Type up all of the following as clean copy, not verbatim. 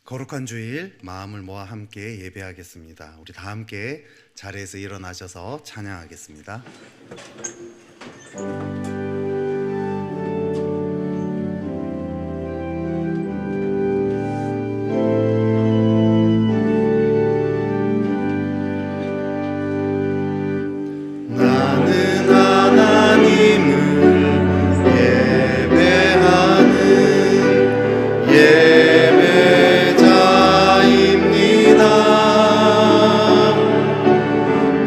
거룩한 주일 마음을 모아 함께 예배하겠습니다. 우리 다 함께 자리에서 일어나셔서 찬양하겠습니다. 나는 하나님을 예배하는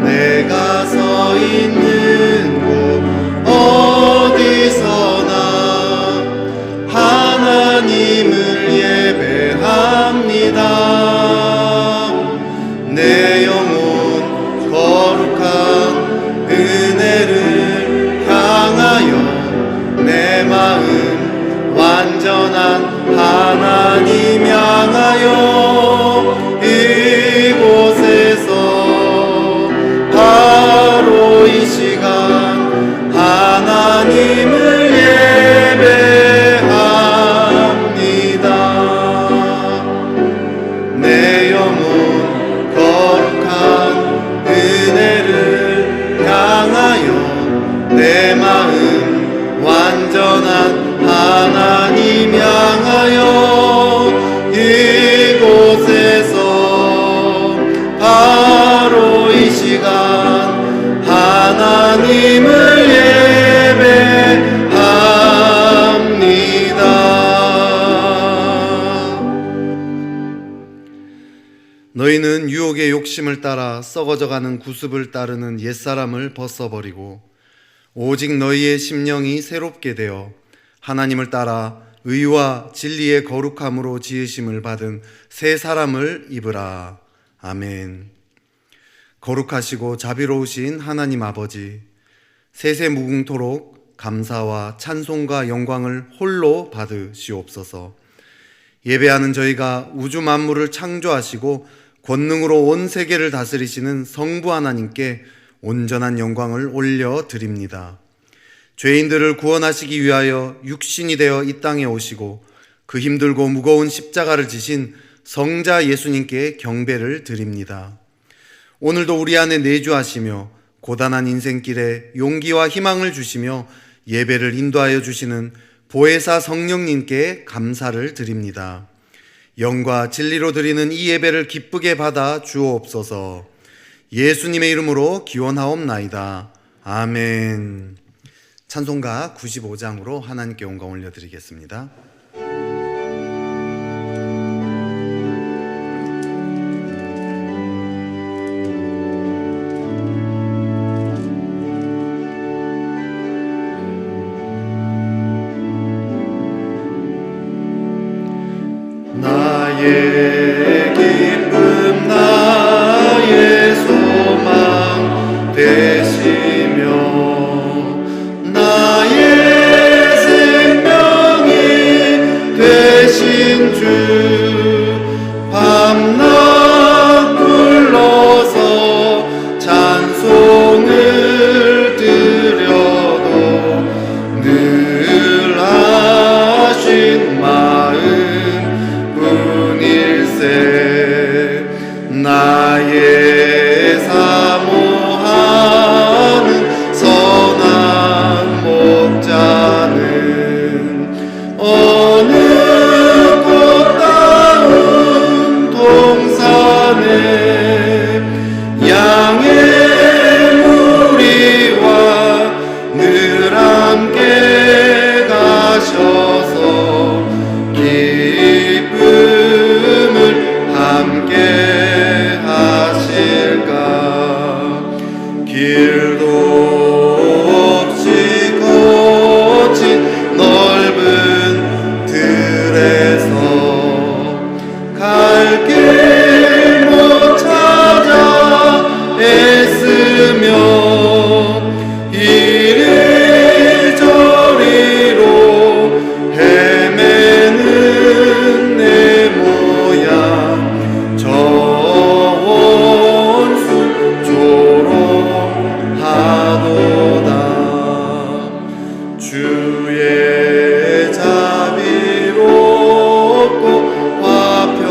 내가 서 있는 곳 어디서나 하나님을 예배합니다. 내 영혼 거룩한 은혜를 향하여 내 마음 완전한 하나님 향하여 이곳에서 바로 이 시간 하나님을 예배합니다. 내 영혼 거룩한 은혜를 향하여 내 마음 완전한 하나님 향하여 이곳에서 바로 이 시간 하나님을 예배합니다. 너희는 유혹의 욕심을 따라 썩어져가는 구습을 따르는 옛사람을 벗어버리고 오직 너희의 심령이 새롭게 되어 하나님을 따라 의와 진리의 거룩함으로 지으심을 받은 새 사람을 입으라. 아멘. 거룩하시고 자비로우신 하나님 아버지, 세세무궁토록 감사와 찬송과 영광을 홀로 받으시옵소서. 예배하는 저희가 우주 만물을 창조하시고 권능으로 온 세계를 다스리시는 성부 하나님께 온전한 영광을 올려드립니다. 죄인들을 구원하시기 위하여 육신이 되어 이 땅에 오시고 그 힘들고 무거운 십자가를 지신 성자 예수님께 경배를 드립니다. 오늘도 우리 안에 내주하시며 고단한 인생길에 용기와 희망을 주시며 예배를 인도하여 주시는 보혜사 성령님께 감사를 드립니다. 영과 진리로 드리는 이 예배를 기쁘게 받아 주옵소서. 예수님의 이름으로 기원하옵나이다. 아멘. 찬송가 95장으로 하나님께 영광 올려드리겠습니다. 나의 기쁨 나의 소망 되시며 나의 생명이 되신 주 밤낮 불러서 찬송을 드려도 늘 하신 마음 나의 사모하는 선한 목자는 어느 꽃다운 동산에 양의 무리와 늘 함께 가셔서 기쁨을 함께 하실까. 길도 없이 거친 넓은 들에서 갈 길 못 찾아 애쓰며 이리저리로 헤매는 내 모양 저 원수 조롱하도다. 주의 자비롭고 화평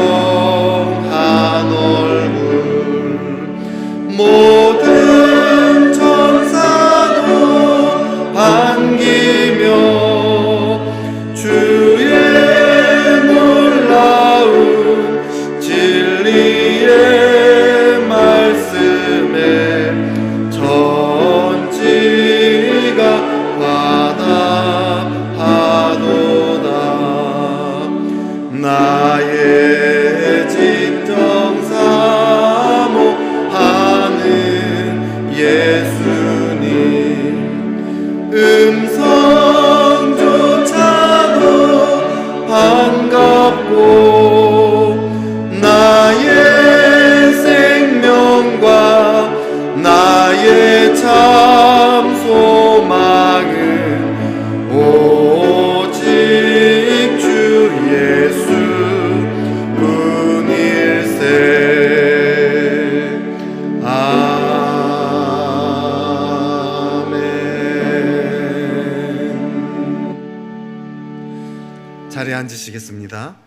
자리에 앉으시겠습니다.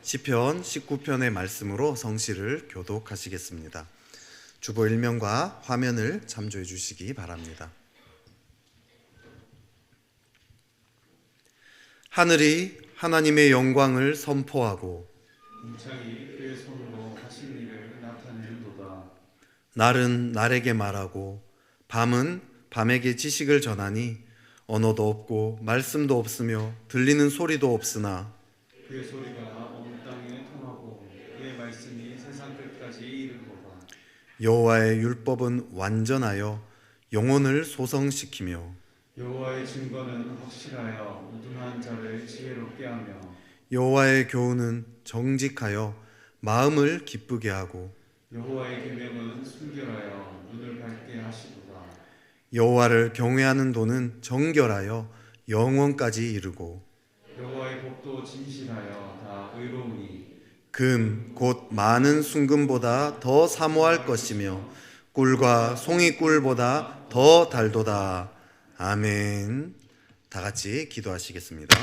시편 19편의 말씀으로 성시를 교독하시겠습니다. 주보 일면과 화면을 참조해 주시기 바랍니다. 하늘이 하나님의 영광을 선포하고 문창이 그의 손으로 하신 일을 나타내는도다. 날은 날에게 말하고 밤은 밤에게 지식을 전하니 언어도 없고 말씀도 없으며 들리는 소리도 없으나 그의 소리가 온 땅에 통하고 그의 말씀이 세상 끝까지 이르도다. 여호와의 율법은 완전하여 영혼을 소성시키며 여호와의 증거는 확실하여 무둔한 자를 지혜롭게 하며 여호와의 교훈은 정직하여 마음을 기쁘게 하고 여호와의 계명은 순결하여 눈을 밝게 하시도다. 여호와를 경외하는 도는 정결하여 영원까지 이르고 여호와의 법도 진실하여 다 의로우니 금 곧 많은 순금보다 더 사모할 것이며 꿀과 송이꿀보다 더 달도다. 아멘. 다 같이 기도하시겠습니다.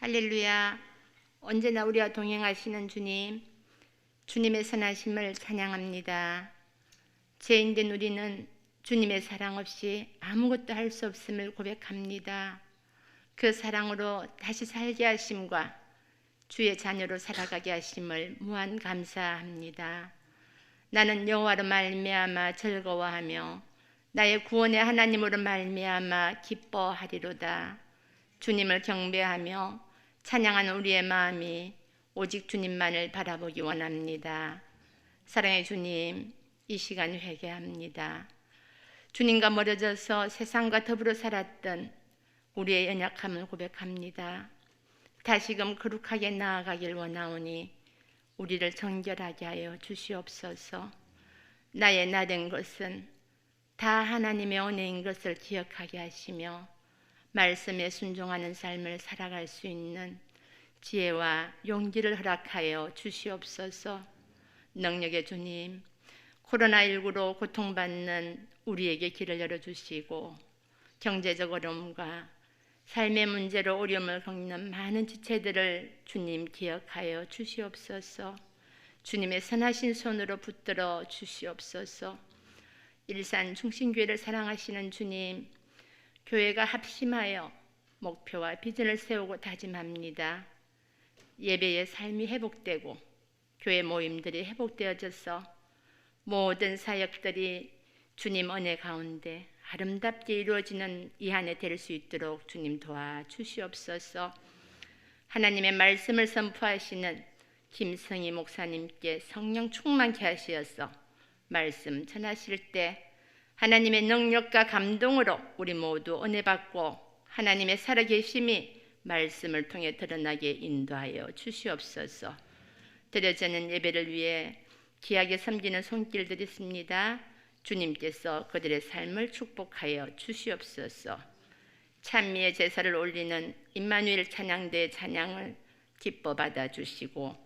할렐루야. 언제나 우리와 동행하시는 주님, 주님의 선하심을 찬양합니다. 죄인된 우리는 주님의 사랑 없이 아무것도 할 수 없음을 고백합니다. 그 사랑으로 다시 살게 하심과 주의 자녀로 살아가게 하심을 무한 감사합니다. 나는 여호와로 말미암아 즐거워하며 나의 구원의 하나님으로 말미암아 기뻐하리로다. 주님을 경배하며 찬양하는 우리의 마음이 오직 주님만을 바라보기 원합니다. 사랑의 주님, 이 시간 회개합니다. 주님과 멀어져서 세상과 더불어 살았던 우리의 연약함을 고백합니다. 다시금 거룩하게 나아가길 원하오니 우리를 정결하게 하여 주시옵소서. 나의 나된 것은 다 하나님의 은혜인 것을 기억하게 하시며 말씀에 순종하는 삶을 살아갈 수 있는 지혜와 용기를 허락하여 주시옵소서. 능력의 주님, 코로나19로 고통받는 우리에게 길을 열어주시고 경제적 어려움과 삶의 문제로 어려움을 겪는 많은 지체들을 주님 기억하여 주시옵소서. 주님의 선하신 손으로 붙들어 주시옵소서. 일산 중심교회를 사랑하시는 주님, 교회가 합심하여 목표와 비전을 세우고 다짐합니다. 예배의 삶이 회복되고 교회 모임들이 회복되어져서 모든 사역들이 주님 은혜 가운데 아름답게 이루어지는 이 한 해 될 수 있도록 주님 도와주시옵소서. 하나님의 말씀을 선포하시는 김성희 목사님께 성령 충만케 하시어서 말씀 전하실 때 하나님의 능력과 감동으로 우리 모두 은혜 받고 하나님의 살아계심이 말씀을 통해 드러나게 인도하여 주시옵소서. 드려지는 예배를 위해 귀하게 섬기는 손길들이 있습니다. 주님께서 그들의 삶을 축복하여 주시옵소서. 찬미의 제사를 올리는 임마누엘 찬양대의 찬양을 기뻐 받아 주시고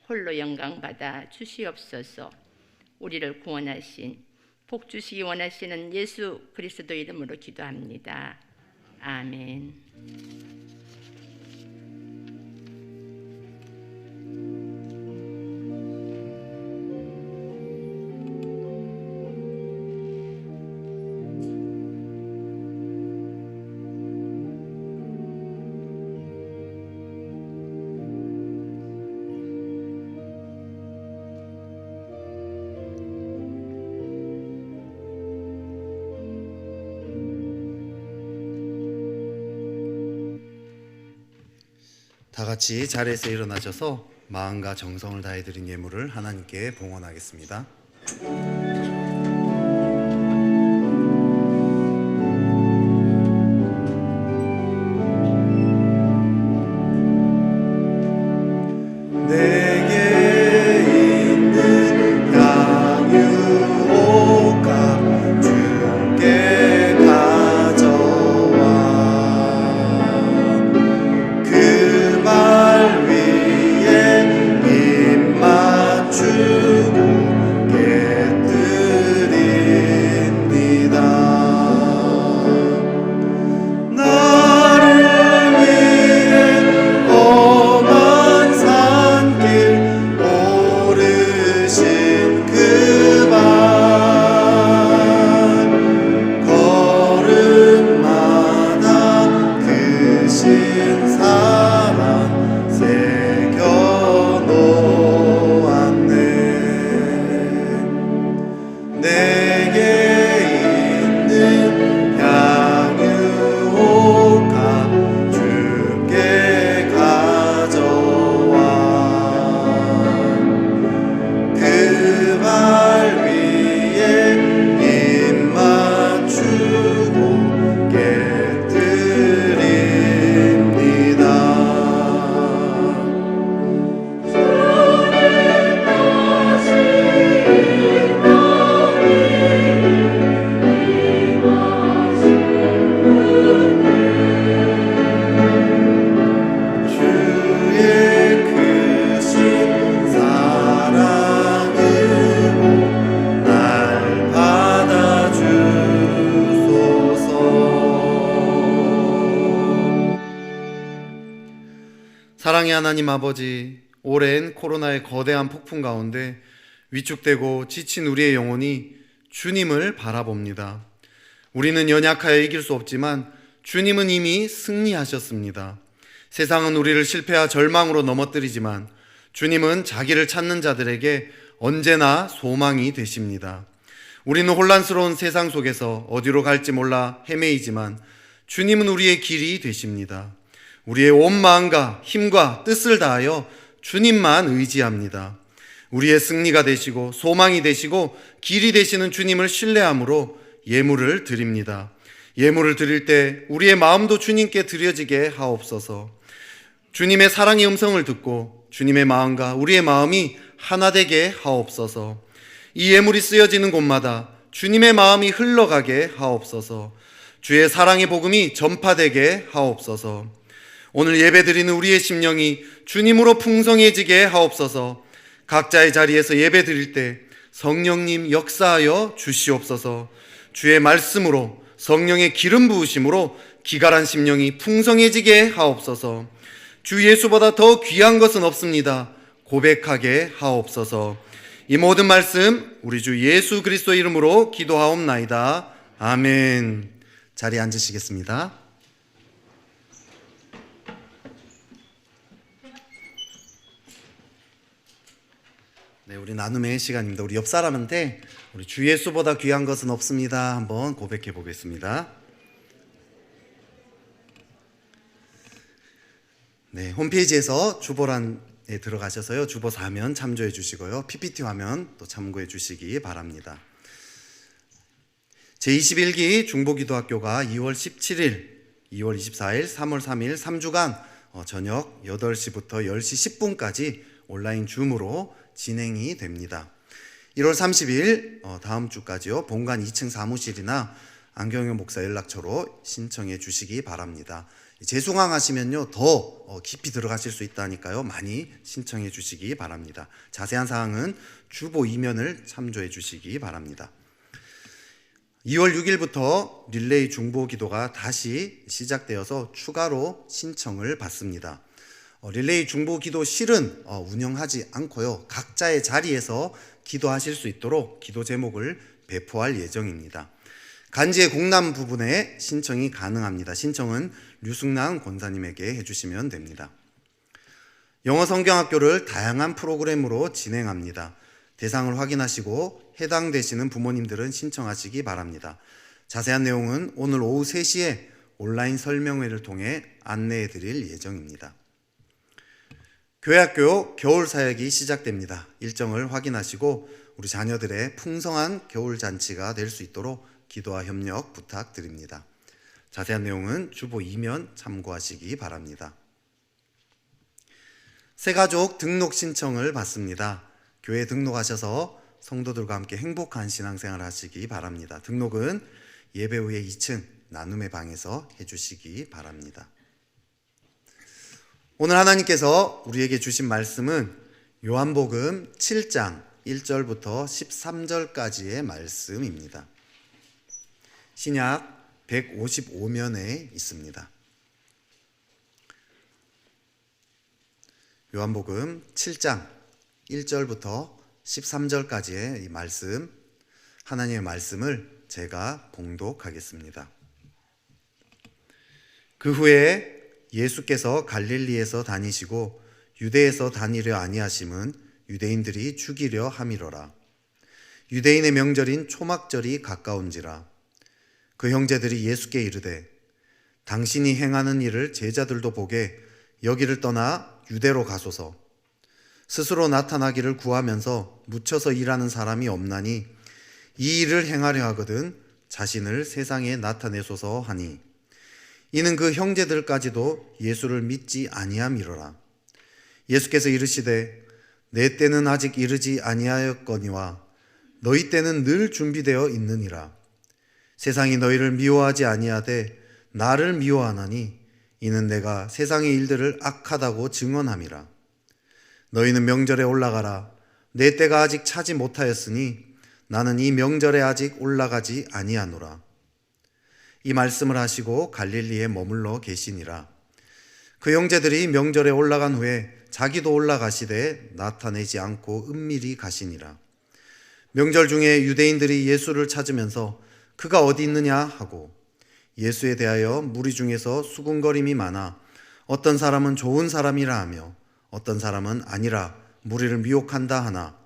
홀로 영광 받아 주시옵소서. 우리를 구원하신 복 주시기 원하시는 예수 그리스도 이름으로 기도합니다. 아멘. 다 같이 자리에서 일어나셔서 마음과 정성을 다해 드린 예물을 하나님께 봉헌하겠습니다. 그 말 위에 사랑의 하나님 아버지, 오랜 코로나의 거대한 폭풍 가운데 위축되고 지친 우리의 영혼이 주님을 바라봅니다. 우리는 연약하여 이길 수 없지만 주님은 이미 승리하셨습니다. 세상은 우리를 실패와 절망으로 넘어뜨리지만 주님은 자기를 찾는 자들에게 언제나 소망이 되십니다. 우리는 혼란스러운 세상 속에서 어디로 갈지 몰라 헤매이지만 주님은 우리의 길이 되십니다. 우리의 온 마음과 힘과 뜻을 다하여 주님만 의지합니다. 우리의 승리가 되시고 소망이 되시고 길이 되시는 주님을 신뢰함으로 예물을 드립니다. 예물을 드릴 때 우리의 마음도 주님께 드려지게 하옵소서. 주님의 사랑의 음성을 듣고 주님의 마음과 우리의 마음이 하나 되게 하옵소서. 이 예물이 쓰여지는 곳마다 주님의 마음이 흘러가게 하옵소서. 주의 사랑의 복음이 전파되게 하옵소서. 오늘 예배드리는 우리의 심령이 주님으로 풍성해지게 하옵소서. 각자의 자리에서 예배드릴 때 성령님 역사하여 주시옵소서. 주의 말씀으로 성령의 기름 부으심으로 기갈한 심령이 풍성해지게 하옵소서. 주 예수보다 더 귀한 것은 없습니다. 고백하게 하옵소서. 이 모든 말씀 우리 주 예수 그리스도의 이름으로 기도하옵나이다. 아멘. 자리에 앉으시겠습니다. 네, 우리 나눔의 시간입니다. 우리 옆 사람한테 우리 주 예수보다 귀한 것은 없습니다. 한번 고백해 보겠습니다. 네, 홈페이지에서 주보란에 들어가셔서요. 주보 4면 참조해 주시고요. PPT 화면 또 참고해 주시기 바랍니다. 제21기 중보기도학교가 2월 17일, 2월 24일, 3월 3일 3주간 저녁 8시부터 10시 10분까지 온라인 줌으로 진행이 됩니다. 1월 30일 다음 주까지요. 본관 2층 사무실이나 안경영 목사 연락처로 신청해 주시기 바랍니다. 재수강 하시면요 더 깊이 들어가실 수 있다니까요. 많이 신청해 주시기 바랍니다. 자세한 사항은 주보 2면을 참조해 주시기 바랍니다. 2월 6일부터 릴레이 중보 기도가 다시 시작되어서 추가로 신청을 받습니다. 릴레이 중보 기도실은 운영하지 않고요. 각자의 자리에서 기도하실 수 있도록 기도 제목을 배포할 예정입니다. 간지의 공람 부분에 신청이 가능합니다. 신청은 류승남 권사님에게 해주시면 됩니다. 영어 성경학교를 다양한 프로그램으로 진행합니다. 대상을 확인하시고 해당되시는 부모님들은 신청하시기 바랍니다. 자세한 내용은 오늘 오후 3시에 온라인 설명회를 통해 안내해 드릴 예정입니다. 교회학교 겨울 사역이 시작됩니다. 일정을 확인하시고 우리 자녀들의 풍성한 겨울 잔치가 될 수 있도록 기도와 협력 부탁드립니다. 자세한 내용은 주보 2면 참고하시기 바랍니다. 새가족 등록 신청을 받습니다. 교회 등록하셔서 성도들과 함께 행복한 신앙생활 하시기 바랍니다. 등록은 예배 후에 2층 나눔의 방에서 해주시기 바랍니다. 오늘 하나님께서 우리에게 주신 말씀은 요한복음 7장 1절부터 13절까지의 말씀입니다. 신약 155면에 있습니다. 요한복음 7장 1절부터 13절까지의 이 말씀, 하나님의 말씀을 제가 봉독하겠습니다. 그 후에 예수께서 갈릴리에서 다니시고 유대에서 다니려 아니하심은 유대인들이 죽이려 함이로라. 유대인의 명절인 초막절이 가까운지라. 그 형제들이 예수께 이르되 당신이 행하는 일을 제자들도 보게 여기를 떠나 유대로 가소서. 스스로 나타나기를 구하면서 묻혀서 일하는 사람이 없나니 이 일을 행하려 하거든 자신을 세상에 나타내소서 하니 이는 그 형제들까지도 예수를 믿지 아니함이로라. 예수께서 이르시되 내 때는 아직 이르지 아니하였거니와 너희 때는 늘 준비되어 있느니라. 세상이 너희를 미워하지 아니하되 나를 미워하나니 이는 내가 세상의 일들을 악하다고 증언함이라. 너희는 명절에 올라가라. 내 때가 아직 차지 못하였으니 나는 이 명절에 아직 올라가지 아니하노라. 이 말씀을 하시고 갈릴리에 머물러 계시니라. 그 형제들이 명절에 올라간 후에 자기도 올라가시되 나타내지 않고 은밀히 가시니라. 명절 중에 유대인들이 예수를 찾으면서 그가 어디 있느냐 하고 예수에 대하여 무리 중에서 수군거림이 많아 어떤 사람은 좋은 사람이라 하며 어떤 사람은 아니라 무리를 미혹한다 하나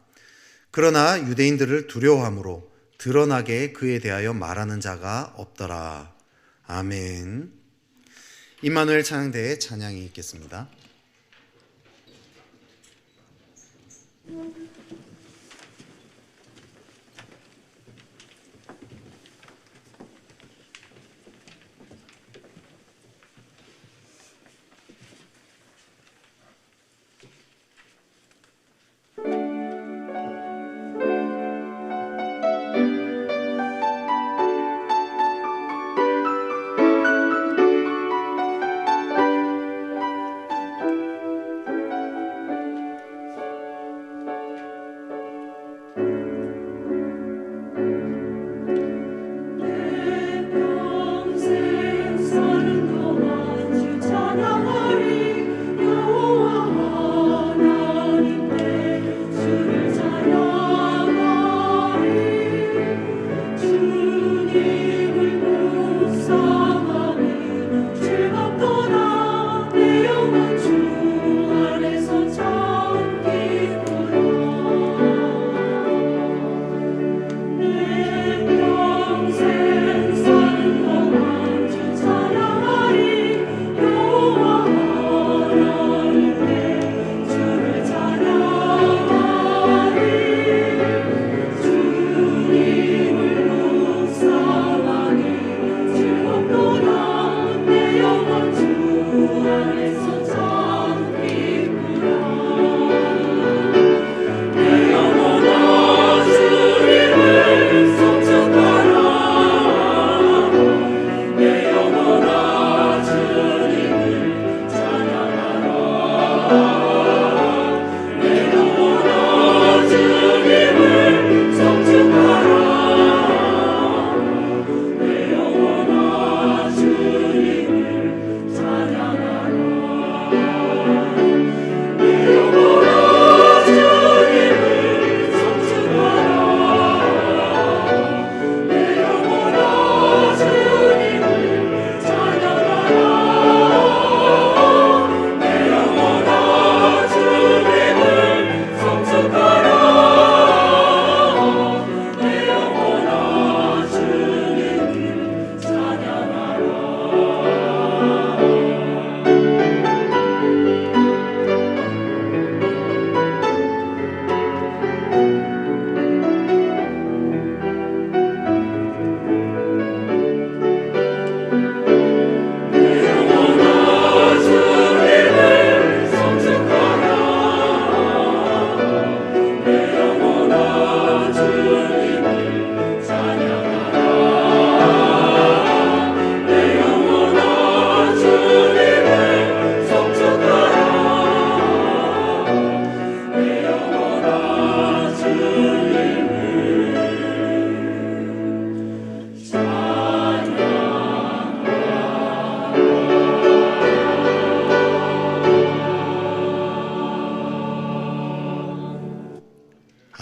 그러나 유대인들을 두려워함으로 드러나게 그에 대하여 말하는 자가 없더라. 아멘. 임마누엘 찬양대의 찬양이 있겠습니다.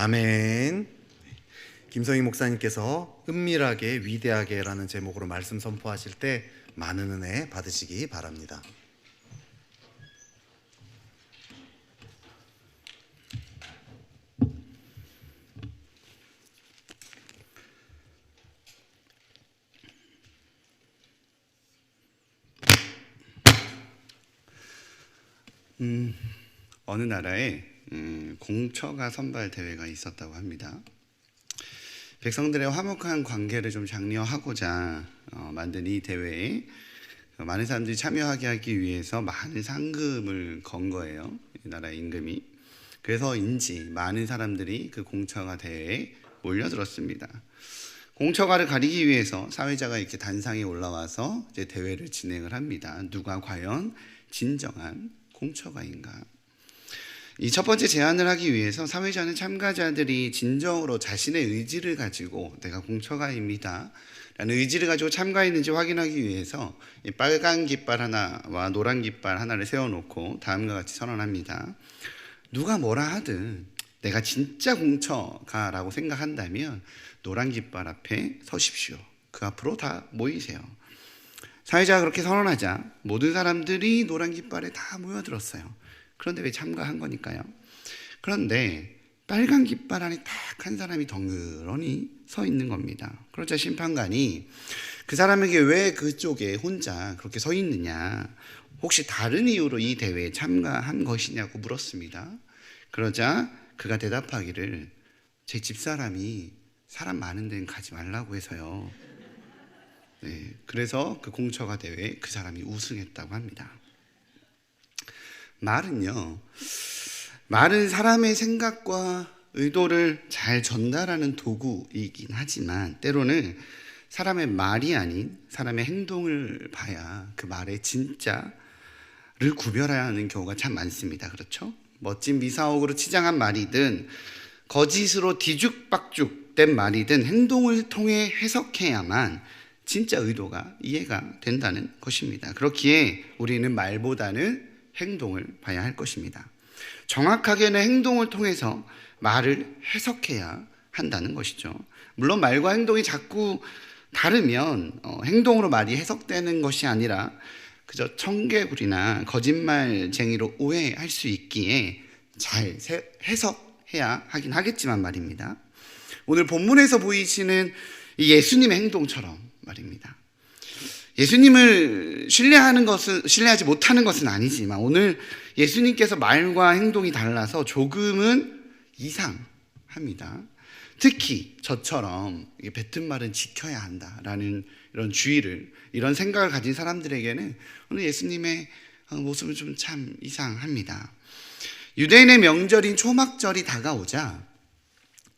아멘. 김성희 목사님께서 은밀하게 위대하게라는 제목으로 말씀 선포하실 때 많은 은혜 받으시기 바랍니다. 어느 나라에 공처가 선발 대회가 있었다고 합니다. 백성들의 화목한 관계를 좀 장려하고자 만든 이 대회에 많은 사람들이 참여하게 하기 위해서 많은 상금을 건 거예요. 이 나라의 임금이. 그래서인지 많은 사람들이 그 공처가 대회에 몰려들었습니다. 공처가를 가리기 위해서 사회자가 이렇게 단상에 올라와서 이제 대회를 진행을 합니다. 누가 과연 진정한 공처가인가? 이 첫 번째 제안을 하기 위해서 사회자는 참가자들이 진정으로 자신의 의지를 가지고 내가 공처가입니다 라는 의지를 가지고 참가했는지 확인하기 위해서 이 빨간 깃발 하나와 노란 깃발 하나를 세워놓고 다음과 같이 선언합니다. 누가 뭐라 하든 내가 진짜 공처가라고 생각한다면 노란 깃발 앞에 서십시오. 그 앞으로 다 모이세요. 사회자가 그렇게 선언하자 모든 사람들이 노란 깃발에 다 모여들었어요. 그런데 왜 참가한 거니까요. 그런데 빨간 깃발 안에 딱 한 사람이 덩그러니 서 있는 겁니다. 그러자 심판관이 그 사람에게 왜 그쪽에 혼자 그렇게 서 있느냐, 혹시 다른 이유로 이 대회에 참가한 것이냐고 물었습니다. 그러자 그가 대답하기를 제 집사람이 사람 많은 데는 가지 말라고 해서요. 네, 그래서 그 공처가 대회에 그 사람이 우승했다고 합니다. 말은 사람의 생각과 의도를 잘 전달하는 도구이긴 하지만 때로는 사람의 말이 아닌 사람의 행동을 봐야 그 말의 진짜를 구별해야 하는 경우가 참 많습니다. 그렇죠? 멋진 미사옥으로 치장한 말이든 거짓으로 뒤죽박죽된 말이든 행동을 통해 해석해야만 진짜 의도가 이해가 된다는 것입니다. 그렇기에 우리는 말보다는 행동을 봐야 할 것입니다. 정확하게는 행동을 통해서 말을 해석해야 한다는 것이죠. 물론 말과 행동이 자꾸 다르면 행동으로 말이 해석되는 것이 아니라 그저 청개구리나 거짓말쟁이로 오해할 수 있기에 잘 해석해야 하긴 하겠지만 말입니다. 오늘 본문에서 보이시는 이 예수님의 행동처럼 말입니다. 예수님을 신뢰하지 못하는 것은 아니지만 오늘 예수님께서 말과 행동이 달라서 조금은 이상합니다. 특히 저처럼 뱉은 말은 지켜야 한다라는 이런 주의를, 이런 생각을 가진 사람들에게는 오늘 예수님의 모습은 좀 참 이상합니다. 유대인의 명절인 초막절이 다가오자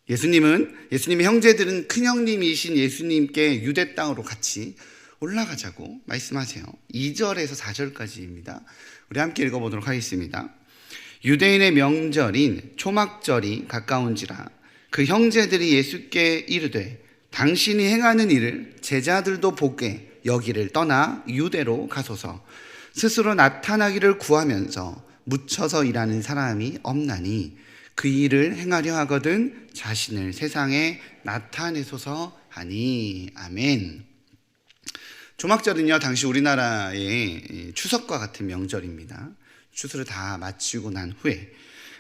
예수님의 형제들은 큰형님이신 예수님께 유대 땅으로 같이 올라가자고 말씀하세요. 2절에서 4절까지입니다. 우리 함께 읽어보도록 하겠습니다. 유대인의 명절인 초막절이 가까운지라 그 형제들이 예수께 이르되 당신이 행하는 일을 제자들도 보게 여기를 떠나 유대로 가소서. 스스로 나타나기를 구하면서 묻혀서 일하는 사람이 없나니 그 일을 행하려 하거든 자신을 세상에 나타내소서 하니. 아멘. 초막절은요, 당시 우리나라의 추석과 같은 명절입니다. 추수를 다 마치고 난 후에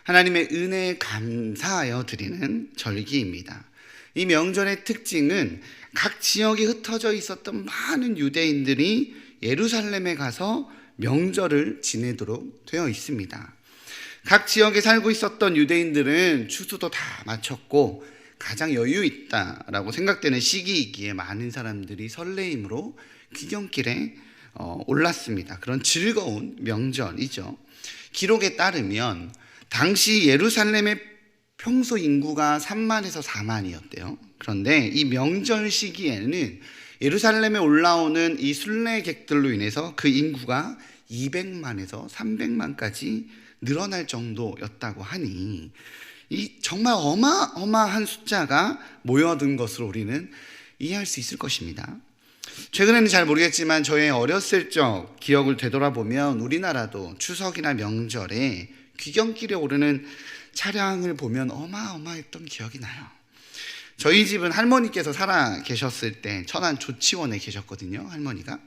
하나님의 은혜에 감사하여 드리는 절기입니다. 이 명절의 특징은 각 지역에 흩어져 있었던 많은 유대인들이 예루살렘에 가서 명절을 지내도록 되어 있습니다. 각 지역에 살고 있었던 유대인들은 추수도 다 마쳤고 가장 여유 있다라고 생각되는 시기이기에 많은 사람들이 설레임으로 귀경길에 올랐습니다. 그런 즐거운 명절이죠. 기록에 따르면 당시 예루살렘의 평소 인구가 3만에서 4만이었대요. 그런데 이 명절 시기에는 예루살렘에 올라오는 이 순례객들로 인해서 그 인구가 200만에서 300만까지 늘어날 정도였다고 하니 이 정말 어마어마한 숫자가 모여든 것으로 우리는 이해할 수 있을 것입니다. 최근에는 잘 모르겠지만 저의 어렸을 적 기억을 되돌아보면 우리나라도 추석이나 명절에 귀경길에 오르는 차량을 보면 어마어마했던 기억이 나요. 저희 집은 할머니께서 살아 계셨을 때 천안 조치원에 계셨거든요, 할머니가.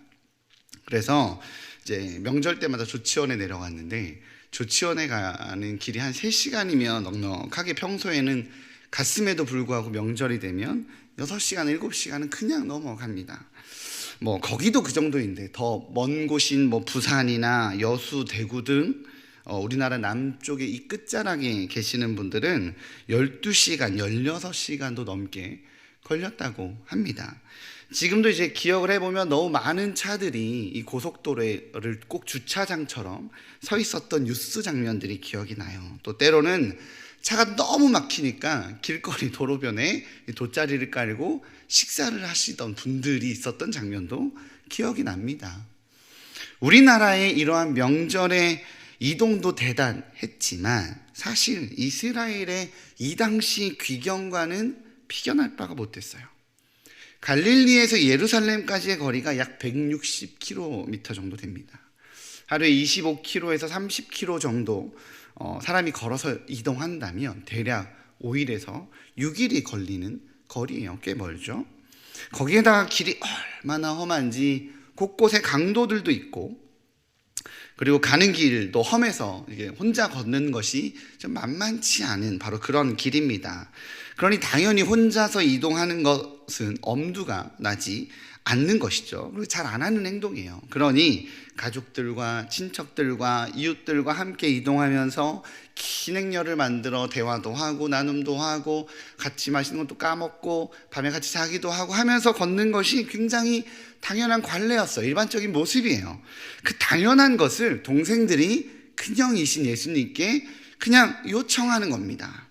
그래서 이제 명절 때마다 조치원에 내려갔는데 조치원에 가는 길이 한 3시간이면 넉넉하게 평소에는 갔음에도 불구하고 명절이 되면 6시간, 7시간은 그냥 넘어갑니다. 뭐 거기도 그 정도인데 더 먼 곳인 뭐 부산이나 여수, 대구 등 우리나라 남쪽의 이 끝자락에 계시는 분들은 12시간, 16시간도 넘게 걸렸다고 합니다. 지금도 이제 기억을 해보면 너무 많은 차들이 이 고속도로를 꼭 주차장처럼 서 있었던 뉴스 장면들이 기억이 나요. 또 때로는 차가 너무 막히니까 길거리 도로변에 돗자리를 깔고 식사를 하시던 분들이 있었던 장면도 기억이 납니다. 우리나라의 이러한 명절의 이동도 대단했지만 사실 이스라엘의 이 당시 귀경과는 비견할 바가 못했어요. 갈릴리에서 예루살렘까지의 거리가 약 160km 정도 됩니다. 하루에 25km에서 30km 정도 사람이 걸어서 이동한다면 대략 5일에서 6일이 걸리는 거리예요. 꽤 멀죠. 거기에다가 길이 얼마나 험한지 곳곳에 강도들도 있고, 그리고 가는 길도 험해서 이게 혼자 걷는 것이 좀 만만치 않은 바로 그런 길입니다. 그러니 당연히 혼자서 이동하는 것은 엄두가 나지 않는 것이죠. 그리고 잘 안 하는 행동이에요. 그러니 가족들과 친척들과 이웃들과 함께 이동하면서 긴 행렬을 만들어 대화도 하고 나눔도 하고 같이 마시는 것도 까먹고 밤에 같이 자기도 하고 하면서 걷는 것이 굉장히 당연한 관례였어요. 일반적인 모습이에요. 그 당연한 것을 동생들이 큰형이신 예수님께 그냥 요청하는 겁니다.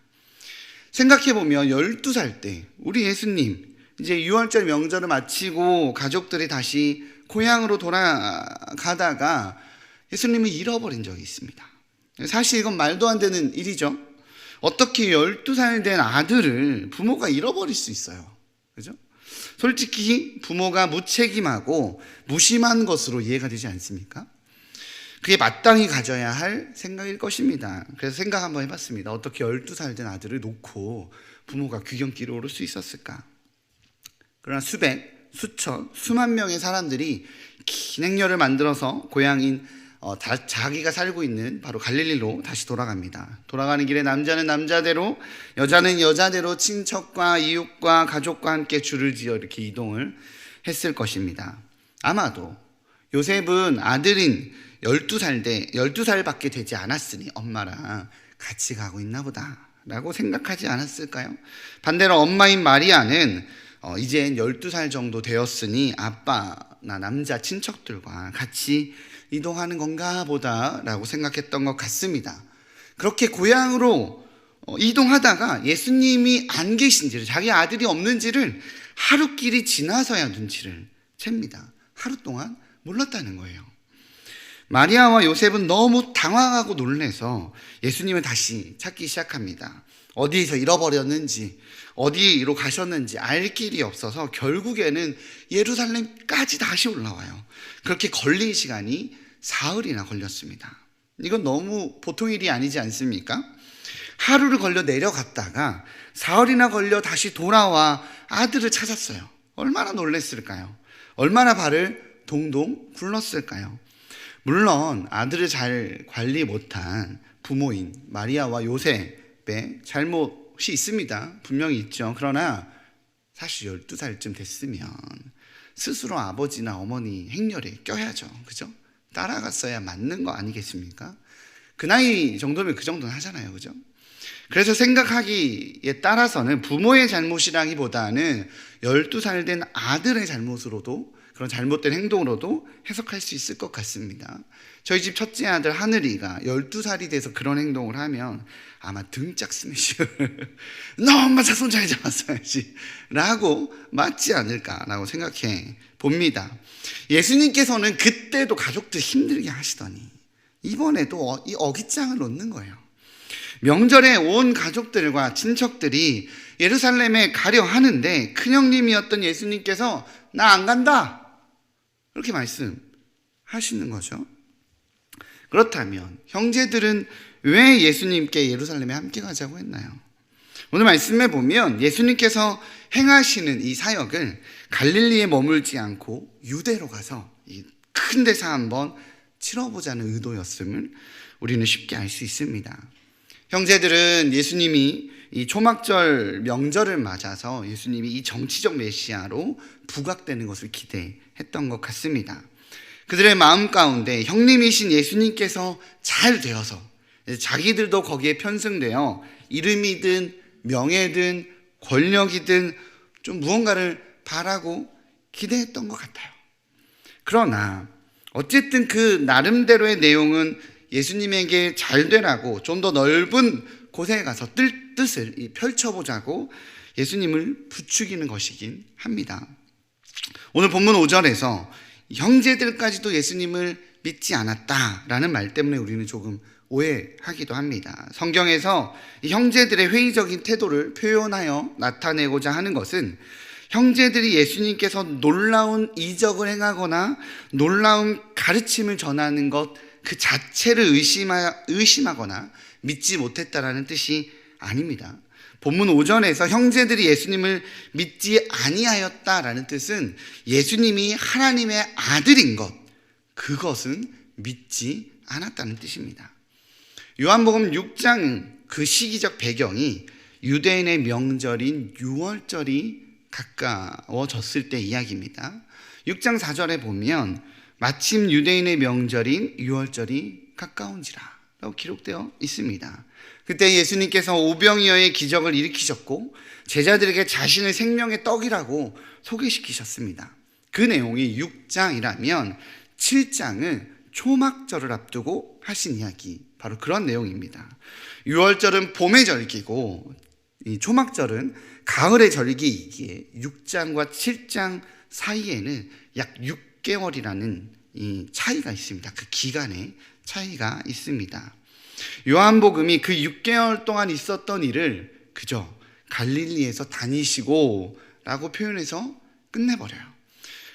생각해보면 12살 때 우리 예수님 이제 6월절 명절을 마치고 가족들이 다시 고향으로 돌아가다가 예수님을 잃어버린 적이 있습니다. 사실 이건 말도 안 되는 일이죠. 어떻게 12살 된 아들을 부모가 잃어버릴 수 있어요? 그죠? 솔직히 부모가 무책임하고 무심한 것으로 이해가 되지 않습니까? 그게 마땅히 가져야 할 생각일 것입니다. 그래서 생각 한번 해봤습니다. 어떻게 12살 된 아들을 놓고 부모가 귀경길에 오를 수 있었을까? 그러나 수백, 수천, 수만 명의 사람들이 긴 행렬을 만들어서 고향인 자기가 살고 있는 바로 갈릴리로 다시 돌아갑니다. 돌아가는 길에 남자는 남자대로, 여자는 여자대로 친척과 이웃과 가족과 함께 줄을 지어 이렇게 이동을 했을 것입니다. 아마도 요셉은 아들인 12살밖에 되지 않았으니 엄마랑 같이 가고 있나 보다 라고 생각하지 않았을까요? 반대로 엄마인 마리아는 이젠 12살 정도 되었으니 아빠나 남자 친척들과 같이 이동하는 건가 보다 라고 생각했던 것 같습니다. 그렇게 고향으로 이동하다가 예수님이 안 계신지를, 자기 아들이 없는지를 하루길이 지나서야 눈치를 챕니다. 하루 동안 몰랐다는 거예요. 마리아와 요셉은 너무 당황하고 놀라서 예수님을 다시 찾기 시작합니다. 어디에서 잃어버렸는지, 어디로 가셨는지 알 길이 없어서 결국에는 예루살렘까지 다시 올라와요. 그렇게 걸린 시간이 사흘이나 걸렸습니다. 이건 너무 보통 일이 아니지 않습니까? 하루를 걸려 내려갔다가 사흘이나 걸려 다시 돌아와 아들을 찾았어요. 얼마나 놀랐을까요? 얼마나 발을 동동 굴렀을까요? 물론 아들을 잘 관리 못한 부모인 마리아와 요셉의 잘못이 있습니다. 분명히 있죠. 그러나 사실 12살쯤 됐으면 스스로 아버지나 어머니 행렬에 껴야죠. 그죠? 따라갔어야 맞는 거 아니겠습니까? 그 나이 정도면 그 정도는 하잖아요. 그죠? 그래서 생각하기에 따라서는 부모의 잘못이라기보다는 12살 된 아들의 잘못으로도, 그런 잘못된 행동으로도 해석할 수 있을 것 같습니다. 저희 집 첫째 아들 하늘이가 12살이 돼서 그런 행동을 하면 아마 등짝 스매싱을 너 엄마 손 잘 잡았어야지 라고 맞지 않을까라고 생각해 봅니다. 예수님께서는 그때도 가족들 힘들게 하시더니 이번에도 이 어깃장을 놓는 거예요. 명절에 온 가족들과 친척들이 예루살렘에 가려 하는데 큰형님이었던 예수님께서 나 안 간다 이렇게 말씀하시는 거죠. 그렇다면 형제들은 왜 예수님께 예루살렘에 함께 가자고 했나요? 오늘 말씀에 보면 예수님께서 행하시는 이 사역을 갈릴리에 머물지 않고 유대로 가서 이 큰 데서 한번 치러보자는 의도였음을 우리는 쉽게 알 수 있습니다. 형제들은 예수님이 이 초막절 명절을 맞아서 예수님이 이 정치적 메시아로 부각되는 것을 기대했던 것 같습니다. 그들의 마음 가운데 형님이신 예수님께서 잘 되어서 자기들도 거기에 편승되어 이름이든 명예든 권력이든 좀 무언가를 바라고 기대했던 것 같아요. 그러나 어쨌든 그 나름대로의 내용은 예수님에게 잘 되라고 좀 더 넓은 곳에 가서 뜻을 펼쳐보자고 예수님을 부추기는 것이긴 합니다. 오늘 본문 5절에서 형제들까지도 예수님을 믿지 않았다라는 말 때문에 우리는 조금 오해하기도 합니다. 성경에서 형제들의 회의적인 태도를 표현하여 나타내고자 하는 것은 형제들이 예수님께서 놀라운 이적을 행하거나 놀라운 가르침을 전하는 것 그 자체를 의심하거나 믿지 못했다라는 뜻이 아닙니다. 본문 5절에서 형제들이 예수님을 믿지 아니하였다라는 뜻은 예수님이 하나님의 아들인 것, 그것은 믿지 않았다는 뜻입니다. 요한복음 6장 그 시기적 배경이 유대인의 명절인 유월절이 가까워졌을 때 이야기입니다. 6장 4절에 보면 마침 유대인의 명절인 유월절이 가까운지라 라고 기록되어 있습니다. 그때 예수님께서 오병이어의 기적을 일으키셨고 제자들에게 자신을 생명의 떡이라고 소개시키셨습니다. 그 내용이 6장이라면 7장은 초막절을 앞두고 하신 이야기, 바로 그런 내용입니다. 유월절은 봄의 절기고 이 초막절은 가을의 절기이기에 6장과 7장 사이에는 약 6개월이라는 이 차이가 있습니다. 그 기간에 차이가 있습니다. 요한복음이 그 6개월 동안 있었던 일을 그저 갈릴리에서 다니시고 라고 표현해서 끝내버려요.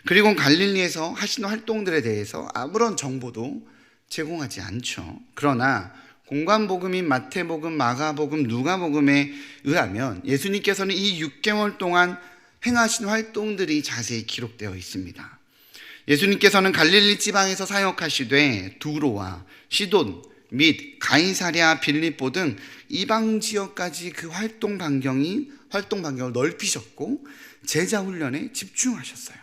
그리고 갈릴리에서 하신 활동들에 대해서 아무런 정보도 제공하지 않죠. 그러나 공관복음인 마태복음, 마가복음, 누가복음에 의하면 예수님께서는 이 6개월 동안 행하신 활동들이 자세히 기록되어 있습니다. 예수님께서는 갈릴리 지방에서 사역하시되 두로와 시돈 및 가이사랴 빌립보 등 이방 지역까지 그 활동 반경을 넓히셨고 제자 훈련에 집중하셨어요.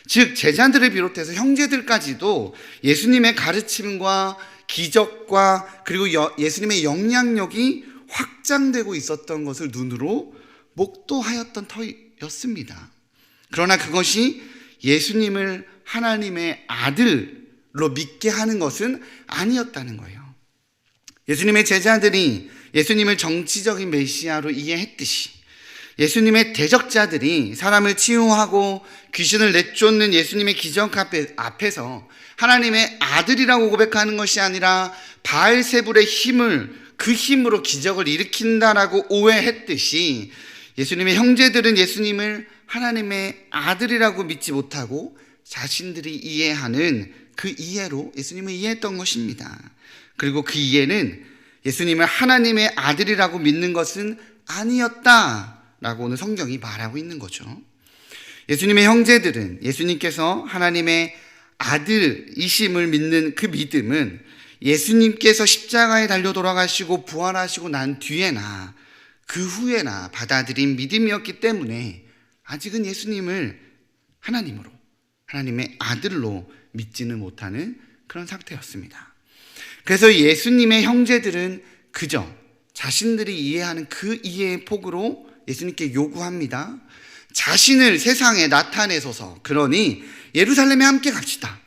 즉 제자들을 비롯해서 형제들까지도 예수님의 가르침과 기적과 그리고 예수님의 영향력이 확장되고 있었던 것을 눈으로 목도하였던 터였습니다. 그러나 그것이 예수님을 하나님의 아들로 믿게 하는 것은 아니었다는 거예요. 예수님의 제자들이 예수님을 정치적인 메시아로 이해했듯이 예수님의 대적자들이 사람을 치유하고 귀신을 내쫓는 예수님의 기적 앞에서 하나님의 아들이라고 고백하는 것이 아니라 바알세불의 그 힘으로 기적을 일으킨다라고 오해했듯이 예수님의 형제들은 예수님을 하나님의 아들이라고 믿지 못하고 자신들이 이해하는 그 이해로 예수님을 이해했던 것입니다. 그리고 그 이해는 예수님을 하나님의 아들이라고 믿는 것은 아니었다라고 오늘 성경이 말하고 있는 거죠. 예수님의 형제들은 예수님께서 하나님의 아들이심을 믿는 그 믿음은 예수님께서 십자가에 달려 돌아가시고 부활하시고 난 뒤에나 그 후에나 받아들인 믿음이었기 때문에 아직은 예수님을 하나님으로, 하나님의 아들로 믿지는 못하는 그런 상태였습니다. 그래서 예수님의 형제들은 그저 자신들이 이해하는 그 이해의 폭으로 예수님께 요구합니다. 자신을 세상에 나타내소서. 그러니 예루살렘에 함께 갑시다.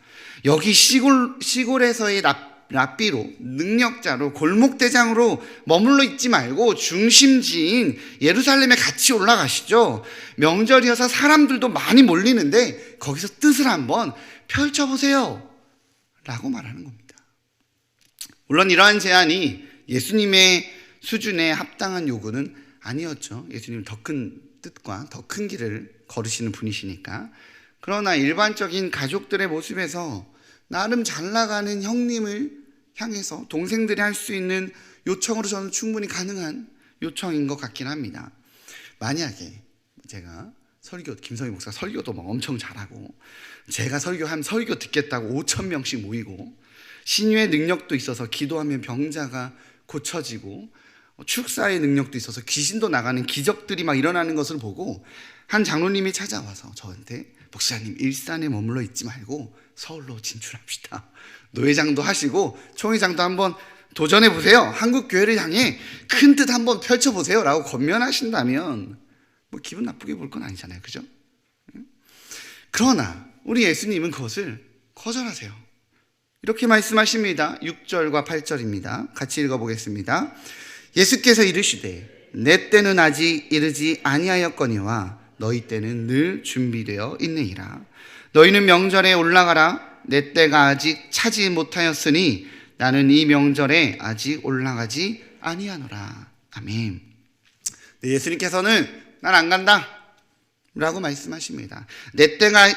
여기 시골에서의 랍비로, 능력자로, 골목대장으로 머물러 있지 말고 중심지인 예루살렘에 같이 올라가시죠. 명절이어서 사람들도 많이 몰리는데 거기서 뜻을 한번 펼쳐보세요 라고 말하는 겁니다. 물론 이러한 제안이 예수님의 수준에 합당한 요구는 아니었죠. 예수님은 더 큰 뜻과 더 큰 길을 걸으시는 분이시니까. 그러나 일반적인 가족들의 모습에서 나름 잘 나가는 형님을 향해서 동생들이 할 수 있는 요청으로 저는 충분히 가능한 요청인 것 같긴 합니다. 만약에 제가 김성희 목사 설교도 막 엄청 잘하고 제가 설교하면 설교 듣겠다고 5,000명씩 모이고 신유의 능력도 있어서 기도하면 병자가 고쳐지고 축사의 능력도 있어서 귀신도 나가는 기적들이 막 일어나는 것을 보고 한 장로님이 찾아와서 저한테 목사님 일산에 머물러 있지 말고 서울로 진출합시다. 노회장도 하시고 총회장도 한번 도전해 보세요. 한국 교회를 향해 큰 뜻 한번 펼쳐보세요 라고 권면하신다면 뭐 기분 나쁘게 볼 건 아니잖아요. 그죠? 그러나 우리 예수님은 그것을 거절하세요. 이렇게 말씀하십니다. 6절과 8절입니다. 같이 읽어보겠습니다. 예수께서 이르시되 내 때는 아직 이르지 아니하였거니와 너희 때는 늘 준비되어 있느니라. 너희는 명절에 올라가라. 내 때가 아직 차지 못하였으니 나는 이 명절에 아직 올라가지 아니하노라. 아멘. 네, 예수님께서는 난 안 간다. 라고 말씀하십니다. 내 때가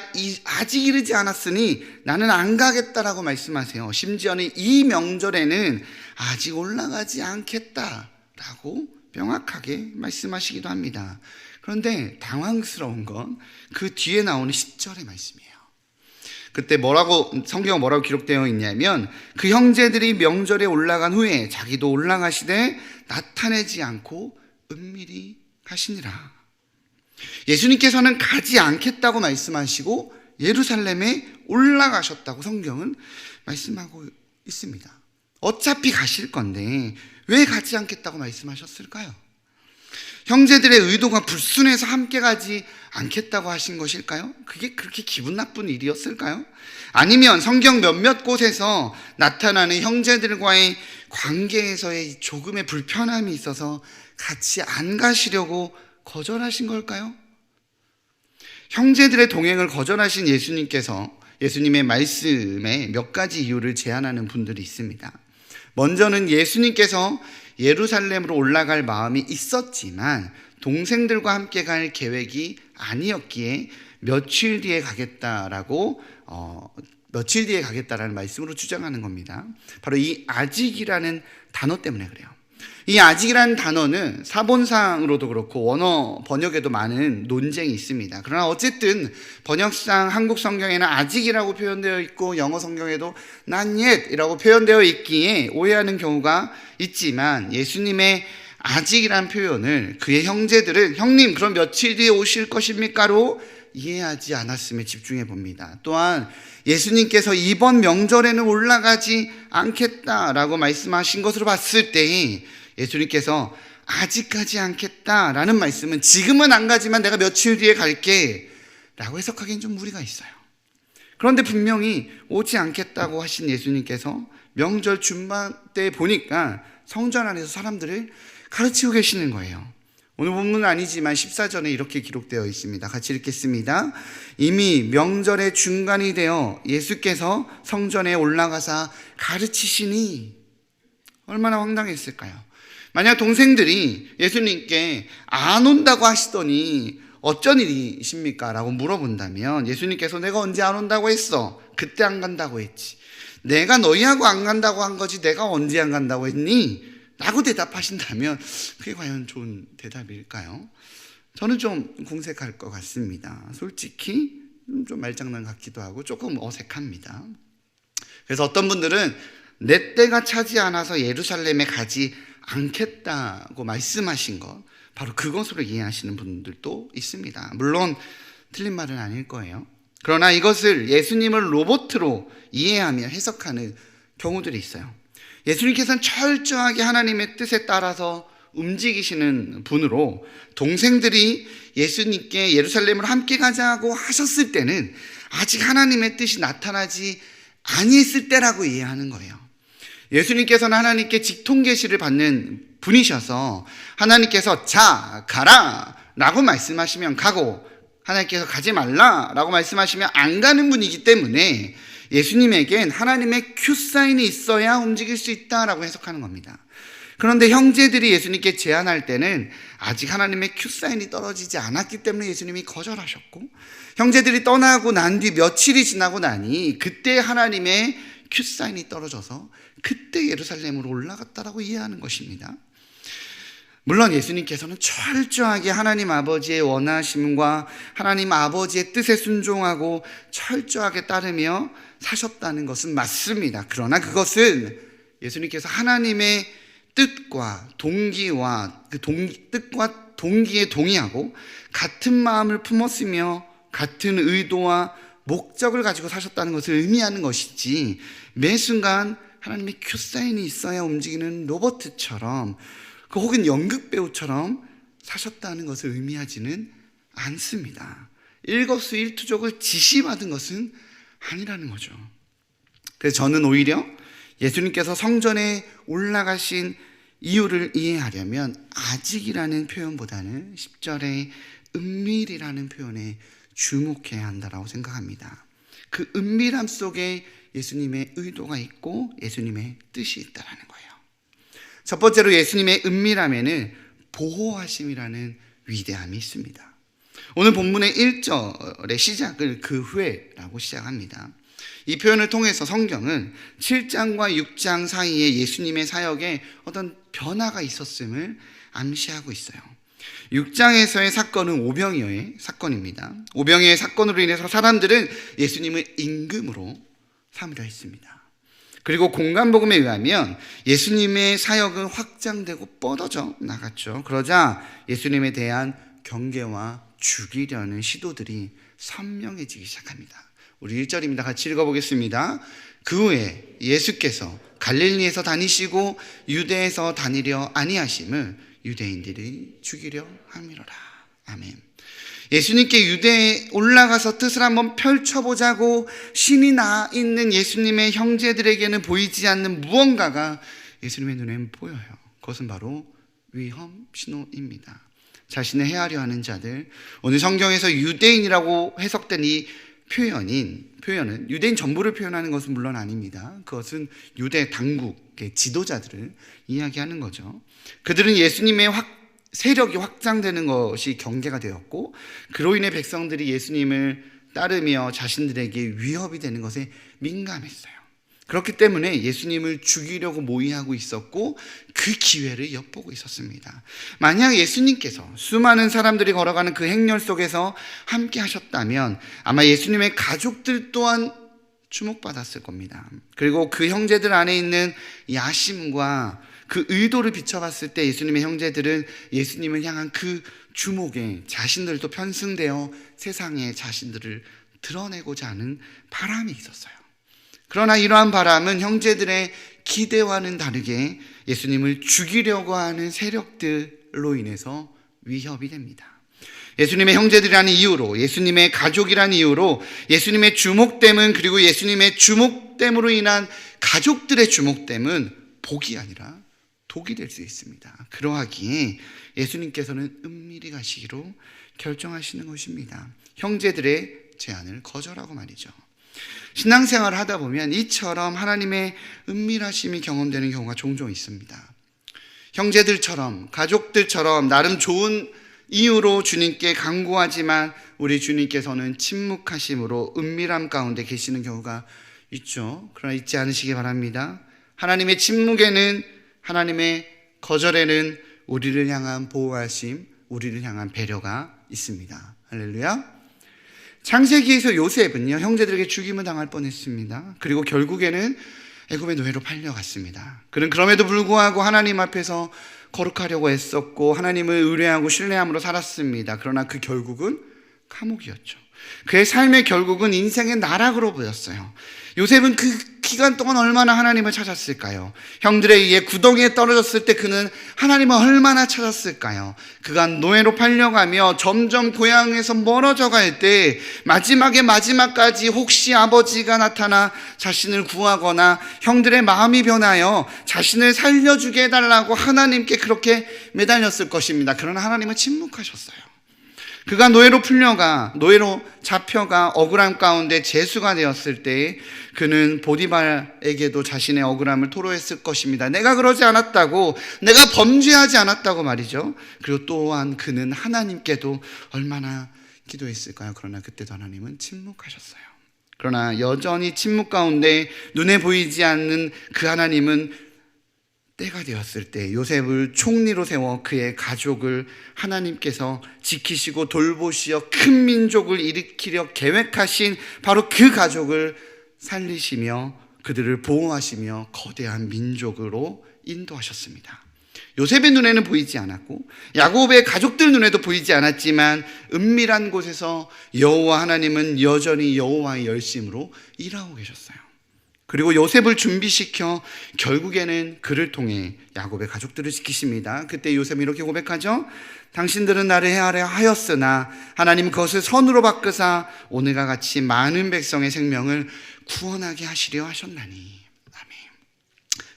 아직 이르지 않았으니 나는 안 가겠다라고 말씀하세요. 심지어는 이 명절에는 아직 올라가지 않겠다라고 명확하게 말씀하시기도 합니다. 그런데 당황스러운 건 그 뒤에 나오는 10절의 말씀이에요. 그때 성경에 뭐라고 기록되어 있냐면 그 형제들이 명절에 올라간 후에 자기도 올라가시되 나타내지 않고 은밀히 가시니라. 예수님께서는 가지 않겠다고 말씀하시고 예루살렘에 올라가셨다고 성경은 말씀하고 있습니다. 어차피 가실 건데 왜 가지 않겠다고 말씀하셨을까요? 형제들의 의도가 불순해서 함께 가지 않겠다고 하신 것일까요? 그게 그렇게 기분 나쁜 일이었을까요? 아니면 성경 몇몇 곳에서 나타나는 형제들과의 관계에서의 조금의 불편함이 있어서 같이 안 가시려고 거절하신 걸까요? 형제들의 동행을 거절하신 예수님께서 예수님의 말씀에 몇 가지 이유를 제안하는 분들이 있습니다. 먼저는 예수님께서 예루살렘으로 올라갈 마음이 있었지만 동생들과 함께 갈 계획이 아니었기에 며칠 뒤에 가겠다라는 말씀으로 주장하는 겁니다. 바로 이 아직이라는 단어 때문에 그래요. 이 아직이라는 단어는 사본상으로도 그렇고 원어 번역에도 많은 논쟁이 있습니다. 그러나 어쨌든 번역상 한국 성경에는 아직이라고 표현되어 있고 영어 성경에도 not yet이라고 표현되어 있기에 오해하는 경우가 있지만 예수님의 아직이라는 표현을 그의 형제들은 형님 그럼 며칠 뒤에 오실 것입니까로 이해하지 않았음에 집중해 봅니다. 또한 예수님께서 이번 명절에는 올라가지 않겠다라고 말씀하신 것으로 봤을 때 예수님께서 아직 가지 않겠다라는 말씀은 지금은 안 가지만 내가 며칠 뒤에 갈게 라고 해석하기엔 좀 무리가 있어요. 그런데 분명히 오지 않겠다고 하신 예수님께서 명절 준반 때 보니까 성전 안에서 사람들을 가르치고 계시는 거예요. 오늘 본문은 아니지만 14절에 이렇게 기록되어 있습니다. 같이 읽겠습니다. 이미 명절의 중간이 되어 예수께서 성전에 올라가사 가르치시니 얼마나 황당했을까요? 만약 동생들이 예수님께 안 온다고 하시더니 어쩐 일이십니까? 라고 물어본다면 예수님께서 내가 언제 안 온다고 했어? 그때 안 간다고 했지. 내가 너희하고 안 간다고 한 거지 내가 언제 안 간다고 했니? 라고 대답하신다면 그게 과연 좋은 대답일까요? 저는 좀 궁색할 것 같습니다. 솔직히 좀 말장난 같기도 하고 조금 어색합니다. 그래서 어떤 분들은 내 때가 차지 않아서 예루살렘에 가지 않겠다고 말씀하신 것, 바로 그것으로 이해하시는 분들도 있습니다. 물론 틀린 말은 아닐 거예요. 그러나 이것을 예수님을 로봇으로 이해하며 해석하는 경우들이 있어요. 예수님께서는 철저하게 하나님의 뜻에 따라서 움직이시는 분으로 동생들이 예수님께 예루살렘으로 함께 가자고 하셨을 때는 아직 하나님의 뜻이 나타나지 아니했을 때라고 이해하는 거예요. 예수님께서는 하나님께 직통 계시를 받는 분이셔서 하나님께서 자 가라 라고 말씀하시면 가고 하나님께서 가지 말라 라고 말씀하시면 안 가는 분이기 때문에 예수님에겐 하나님의 큐사인이 있어야 움직일 수 있다라고 해석하는 겁니다. 그런데 형제들이 예수님께 제안할 때는 아직 하나님의 큐사인이 떨어지지 않았기 때문에 예수님이 거절하셨고 형제들이 떠나고 난 뒤 며칠이 지나고 나니 그때 하나님의 큐사인이 떨어져서 그때 예루살렘으로 올라갔다라고 이해하는 것입니다. 물론 예수님께서는 철저하게 하나님 아버지의 원하심과 하나님 아버지의 뜻에 순종하고 철저하게 따르며 사셨다는 것은 맞습니다. 그러나 그것은 예수님께서 하나님의 뜻과 동기와 뜻과 동기에 동의하고 같은 마음을 품었으며 같은 의도와 목적을 가지고 사셨다는 것을 의미하는 것이지 매 순간 하나님의 큐사인이 있어야 움직이는 로봇처럼 혹은 연극배우처럼 사셨다는 것을 의미하지는 않습니다. 일거수일투족을 지시받은 것은 아니라는 거죠. 그래서 저는 오히려 예수님께서 성전에 올라가신 이유를 이해하려면 아직이라는 표현보다는 10절의 은밀이라는 표현에 주목해야 한다고 생각합니다. 그 은밀함 속에 예수님의 의도가 있고 예수님의 뜻이 있다는 거예요. 첫 번째로 예수님의 은밀함에는 보호하심이라는 위대함이 있습니다. 오늘 본문의 1절의 시작을 그 후에라고 시작합니다. 이 표현을 통해서 성경은 7장과 6장 사이에 예수님의 사역에 어떤 변화가 있었음을 암시하고 있어요. 6장에서의 사건은 오병이어의 사건입니다. 오병이어의 사건으로 인해서 사람들은 예수님을 임금으로 삼으려 했습니다. 그리고 공간복음에 의하면 예수님의 사역은 확장되고 뻗어져 나갔죠. 그러자 예수님에 대한 경계와 죽이려는 시도들이 선명해지기 시작합니다. 우리 1절입니다. 같이 읽어보겠습니다. 그 후에 예수께서 갈릴리에서 다니시고 유대에서 다니려 아니하심을 유대인들이 죽이려 함이로라. 아멘. 예수님께 유대에 올라가서 뜻을 한번 펼쳐보자고 신이 나 있는 예수님의 형제들에게는 보이지 않는 무언가가 예수님의 눈에는 보여요. 그것은 바로 위험 신호입니다. 자신을 해하려 하는 자들, 오늘 성경에서 유대인이라고 해석된 이 표현은 유대인 전부를 표현하는 것은 물론 아닙니다. 그것은 유대 당국의 지도자들을 이야기하는 거죠. 그들은 예수님의 세력이 확장되는 것이 경계가 되었고, 그로 인해 백성들이 예수님을 따르며 자신들에게 위협이 되는 것에 민감했어요. 그렇기 때문에 예수님을 죽이려고 모의하고 있었고 그 기회를 엿보고 있었습니다. 만약 예수님께서 수많은 사람들이 걸어가는 그 행렬 속에서 함께 하셨다면 아마 예수님의 가족들 또한 주목받았을 겁니다. 그리고 그 형제들 안에 있는 야심과 그 의도를 비춰봤을 때 예수님의 형제들은 예수님을 향한 그 주목에 자신들도 편승되어 세상에 자신들을 드러내고자 하는 바람이 있었어요. 그러나 이러한 바람은 형제들의 기대와는 다르게 예수님을 죽이려고 하는 세력들로 인해서 위협이 됩니다. 예수님의 형제들이라는 이유로, 예수님의 가족이라는 이유로 예수님의 주목됨은, 그리고 예수님의 주목됨으로 인한 가족들의 주목됨은 복이 아니라 독이 될 수 있습니다. 그러하기에 예수님께서는 은밀히 가시기로 결정하시는 것입니다. 형제들의 제안을 거절하고 말이죠. 신앙생활을 하다 보면 이처럼 하나님의 은밀하심이 경험되는 경우가 종종 있습니다. 형제들처럼, 가족들처럼 나름 좋은 이유로 주님께 간구하지만 우리 주님께서는 침묵하심으로 은밀함 가운데 계시는 경우가 있죠. 그러나 잊지 않으시기 바랍니다. 하나님의 침묵에는, 하나님의 거절에는 우리를 향한 보호하심, 우리를 향한 배려가 있습니다. 할렐루야. 창세기에서 요셉은요, 형제들에게 죽임을 당할 뻔했습니다. 그리고 결국에는 애굽의 노예로 팔려갔습니다. 그는 그럼에도 불구하고 하나님 앞에서 거룩하려고 애썼고 하나님을 의뢰하고 신뢰함으로 살았습니다. 그러나 그 결국은 감옥이었죠. 그의 삶의 결국은 인생의 나락으로 보였어요. 요셉은 그 기간 동안 얼마나 하나님을 찾았을까요? 형들에 의해 구덩이에 떨어졌을 때 그는 하나님을 얼마나 찾았을까요? 그가 노예로 팔려가며 점점 고향에서 멀어져 갈 때 마지막까지 혹시 아버지가 나타나 자신을 구하거나 형들의 마음이 변하여 자신을 살려주게 해달라고 하나님께 그렇게 매달렸을 것입니다. 그러나 하나님은 침묵하셨어요. 그가 노예로 잡혀가 억울함 가운데 재수가 되었을 때 그는 보디발에게도 자신의 억울함을 토로했을 것입니다. 내가 그러지 않았다고, 내가 범죄하지 않았다고 말이죠. 그리고 또한 그는 하나님께도 얼마나 기도했을까요? 그러나 그때도 하나님은 침묵하셨어요. 그러나 여전히 침묵 가운데 눈에 보이지 않는 그 하나님은 때가 되었을 때 요셉을 총리로 세워 그의 가족을 하나님께서 지키시고 돌보시어 큰 민족을 일으키려 계획하신 바로 그 가족을 살리시며 그들을 보호하시며 거대한 민족으로 인도하셨습니다. 요셉의 눈에는 보이지 않았고 야곱의 가족들 눈에도 보이지 않았지만 은밀한 곳에서 여호와 하나님은 여전히 여호와의 열심으로 일하고 계셨어요. 그리고 요셉을 준비시켜 결국에는 그를 통해 야곱의 가족들을 지키십니다. 그때 요셉이 이렇게 고백하죠. 당신들은 나를 해하려 하였으나 하나님 그것을 선으로 바꾸사 오늘과 같이 많은 백성의 생명을 구원하게 하시려 하셨나니. 아멘.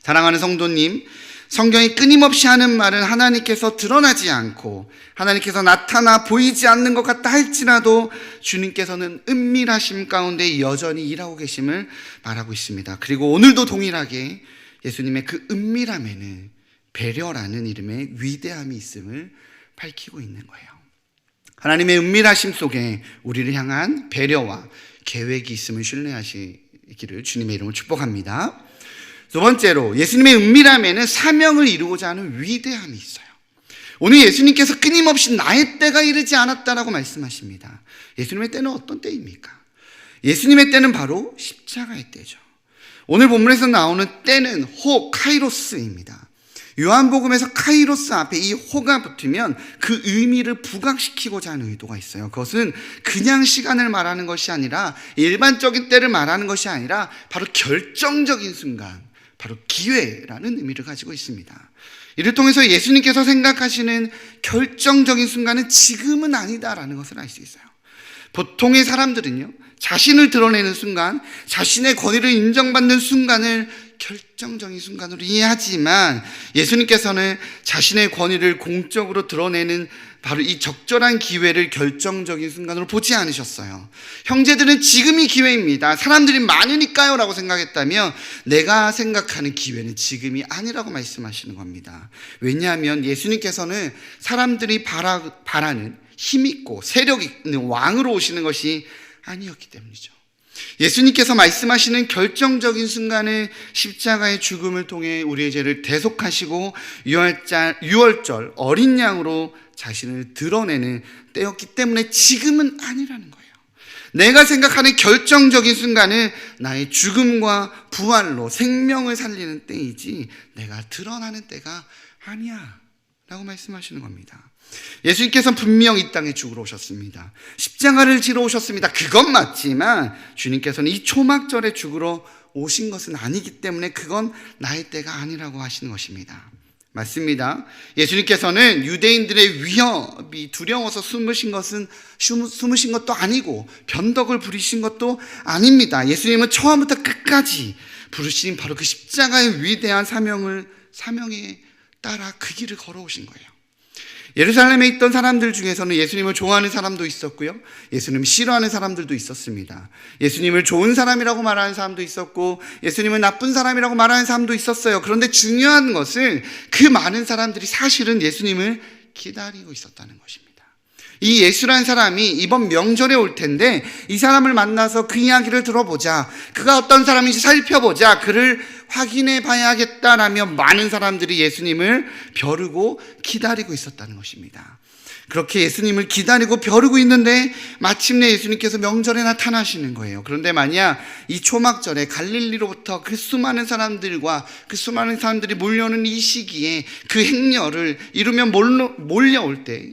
사랑하는 성도님, 성경이 끊임없이 하는 말은 하나님께서 드러나지 않고 하나님께서 나타나 보이지 않는 것 같다 할지라도 주님께서는 은밀하심 가운데 여전히 일하고 계심을 말하고 있습니다. 그리고 오늘도 동일하게 예수님의 그 은밀함에는 배려라는 이름의 위대함이 있음을 밝히고 있는 거예요. 하나님의 은밀하심 속에 우리를 향한 배려와 계획이 있음을 신뢰하시기를 주님의 이름으로 축복합니다. 두 번째로, 예수님의 은밀함에는 사명을 이루고자 하는 위대함이 있어요. 오늘 예수님께서 끊임없이 나의 때가 이르지 않았다라고 말씀하십니다. 예수님의 때는 어떤 때입니까? 예수님의 때는 바로 십자가의 때죠. 오늘 본문에서 나오는 때는 카이로스입니다. 요한복음에서 카이로스 앞에 이 호가 붙으면 그 의미를 부각시키고자 하는 의도가 있어요. 그것은 그냥 시간을 말하는 것이 아니라, 일반적인 때를 말하는 것이 아니라 바로 결정적인 순간, 바로 기회라는 의미를 가지고 있습니다. 이를 통해서 예수님께서 생각하시는 결정적인 순간은 지금은 아니다라는 것을 알 수 있어요. 보통의 사람들은요, 자신을 드러내는 순간, 자신의 권위를 인정받는 순간을 결정적인 순간으로 이해하지만, 예수님께서는 자신의 권위를 공적으로 드러내는 바로 이 적절한 기회를 결정적인 순간으로 보지 않으셨어요. 형제들은 지금이 기회입니다, 사람들이 많으니까요 라고 생각했다면, 내가 생각하는 기회는 지금이 아니라고 말씀하시는 겁니다. 왜냐하면 예수님께서는 사람들이 바라는 힘있고 세력 있는 왕으로 오시는 것이 아니었기 때문이죠. 예수님께서 말씀하시는 결정적인 순간에 십자가의 죽음을 통해 우리의 죄를 대속하시고 유월절 어린 양으로 자신을 드러내는 때였기 때문에 지금은 아니라는 거예요. 내가 생각하는 결정적인 순간은 나의 죽음과 부활로 생명을 살리는 때이지 내가 드러나는 때가 아니야 라고 말씀하시는 겁니다. 예수님께서는 분명 이 땅에 죽으러 오셨습니다. 십자가를 지러 오셨습니다. 그건 맞지만 주님께서는 이 초막절에 죽으러 오신 것은 아니기 때문에 그건 나의 때가 아니라고 하시는 것입니다. 맞습니다. 예수님께서는 유대인들의 위협이 두려워서 숨으신 것도 아니고 변덕을 부리신 것도 아닙니다. 예수님은 처음부터 끝까지 부르신 바로 그 십자가의 위대한 사명에 따라 그 길을 걸어오신 거예요. 예루살렘에 있던 사람들 중에서는 예수님을 좋아하는 사람도 있었고요, 예수님을 싫어하는 사람들도 있었습니다. 예수님을 좋은 사람이라고 말하는 사람도 있었고, 예수님을 나쁜 사람이라고 말하는 사람도 있었어요. 그런데 중요한 것은 그 많은 사람들이 사실은 예수님을 기다리고 있었다는 것입니다. 이 예수라는 사람이 이번 명절에 올 텐데 이 사람을 만나서 그 이야기를 들어보자, 그가 어떤 사람인지 살펴보자, 그를 확인해 봐야겠다라며 많은 사람들이 예수님을 벼르고 기다리고 있었다는 것입니다. 그렇게 예수님을 기다리고 벼르고 있는데 마침내 예수님께서 명절에 나타나시는 거예요. 그런데 만약 이 초막절에 갈릴리로부터 그 수많은 사람들이 몰려오는 이 시기에 그 행렬을 이루며 몰려올 때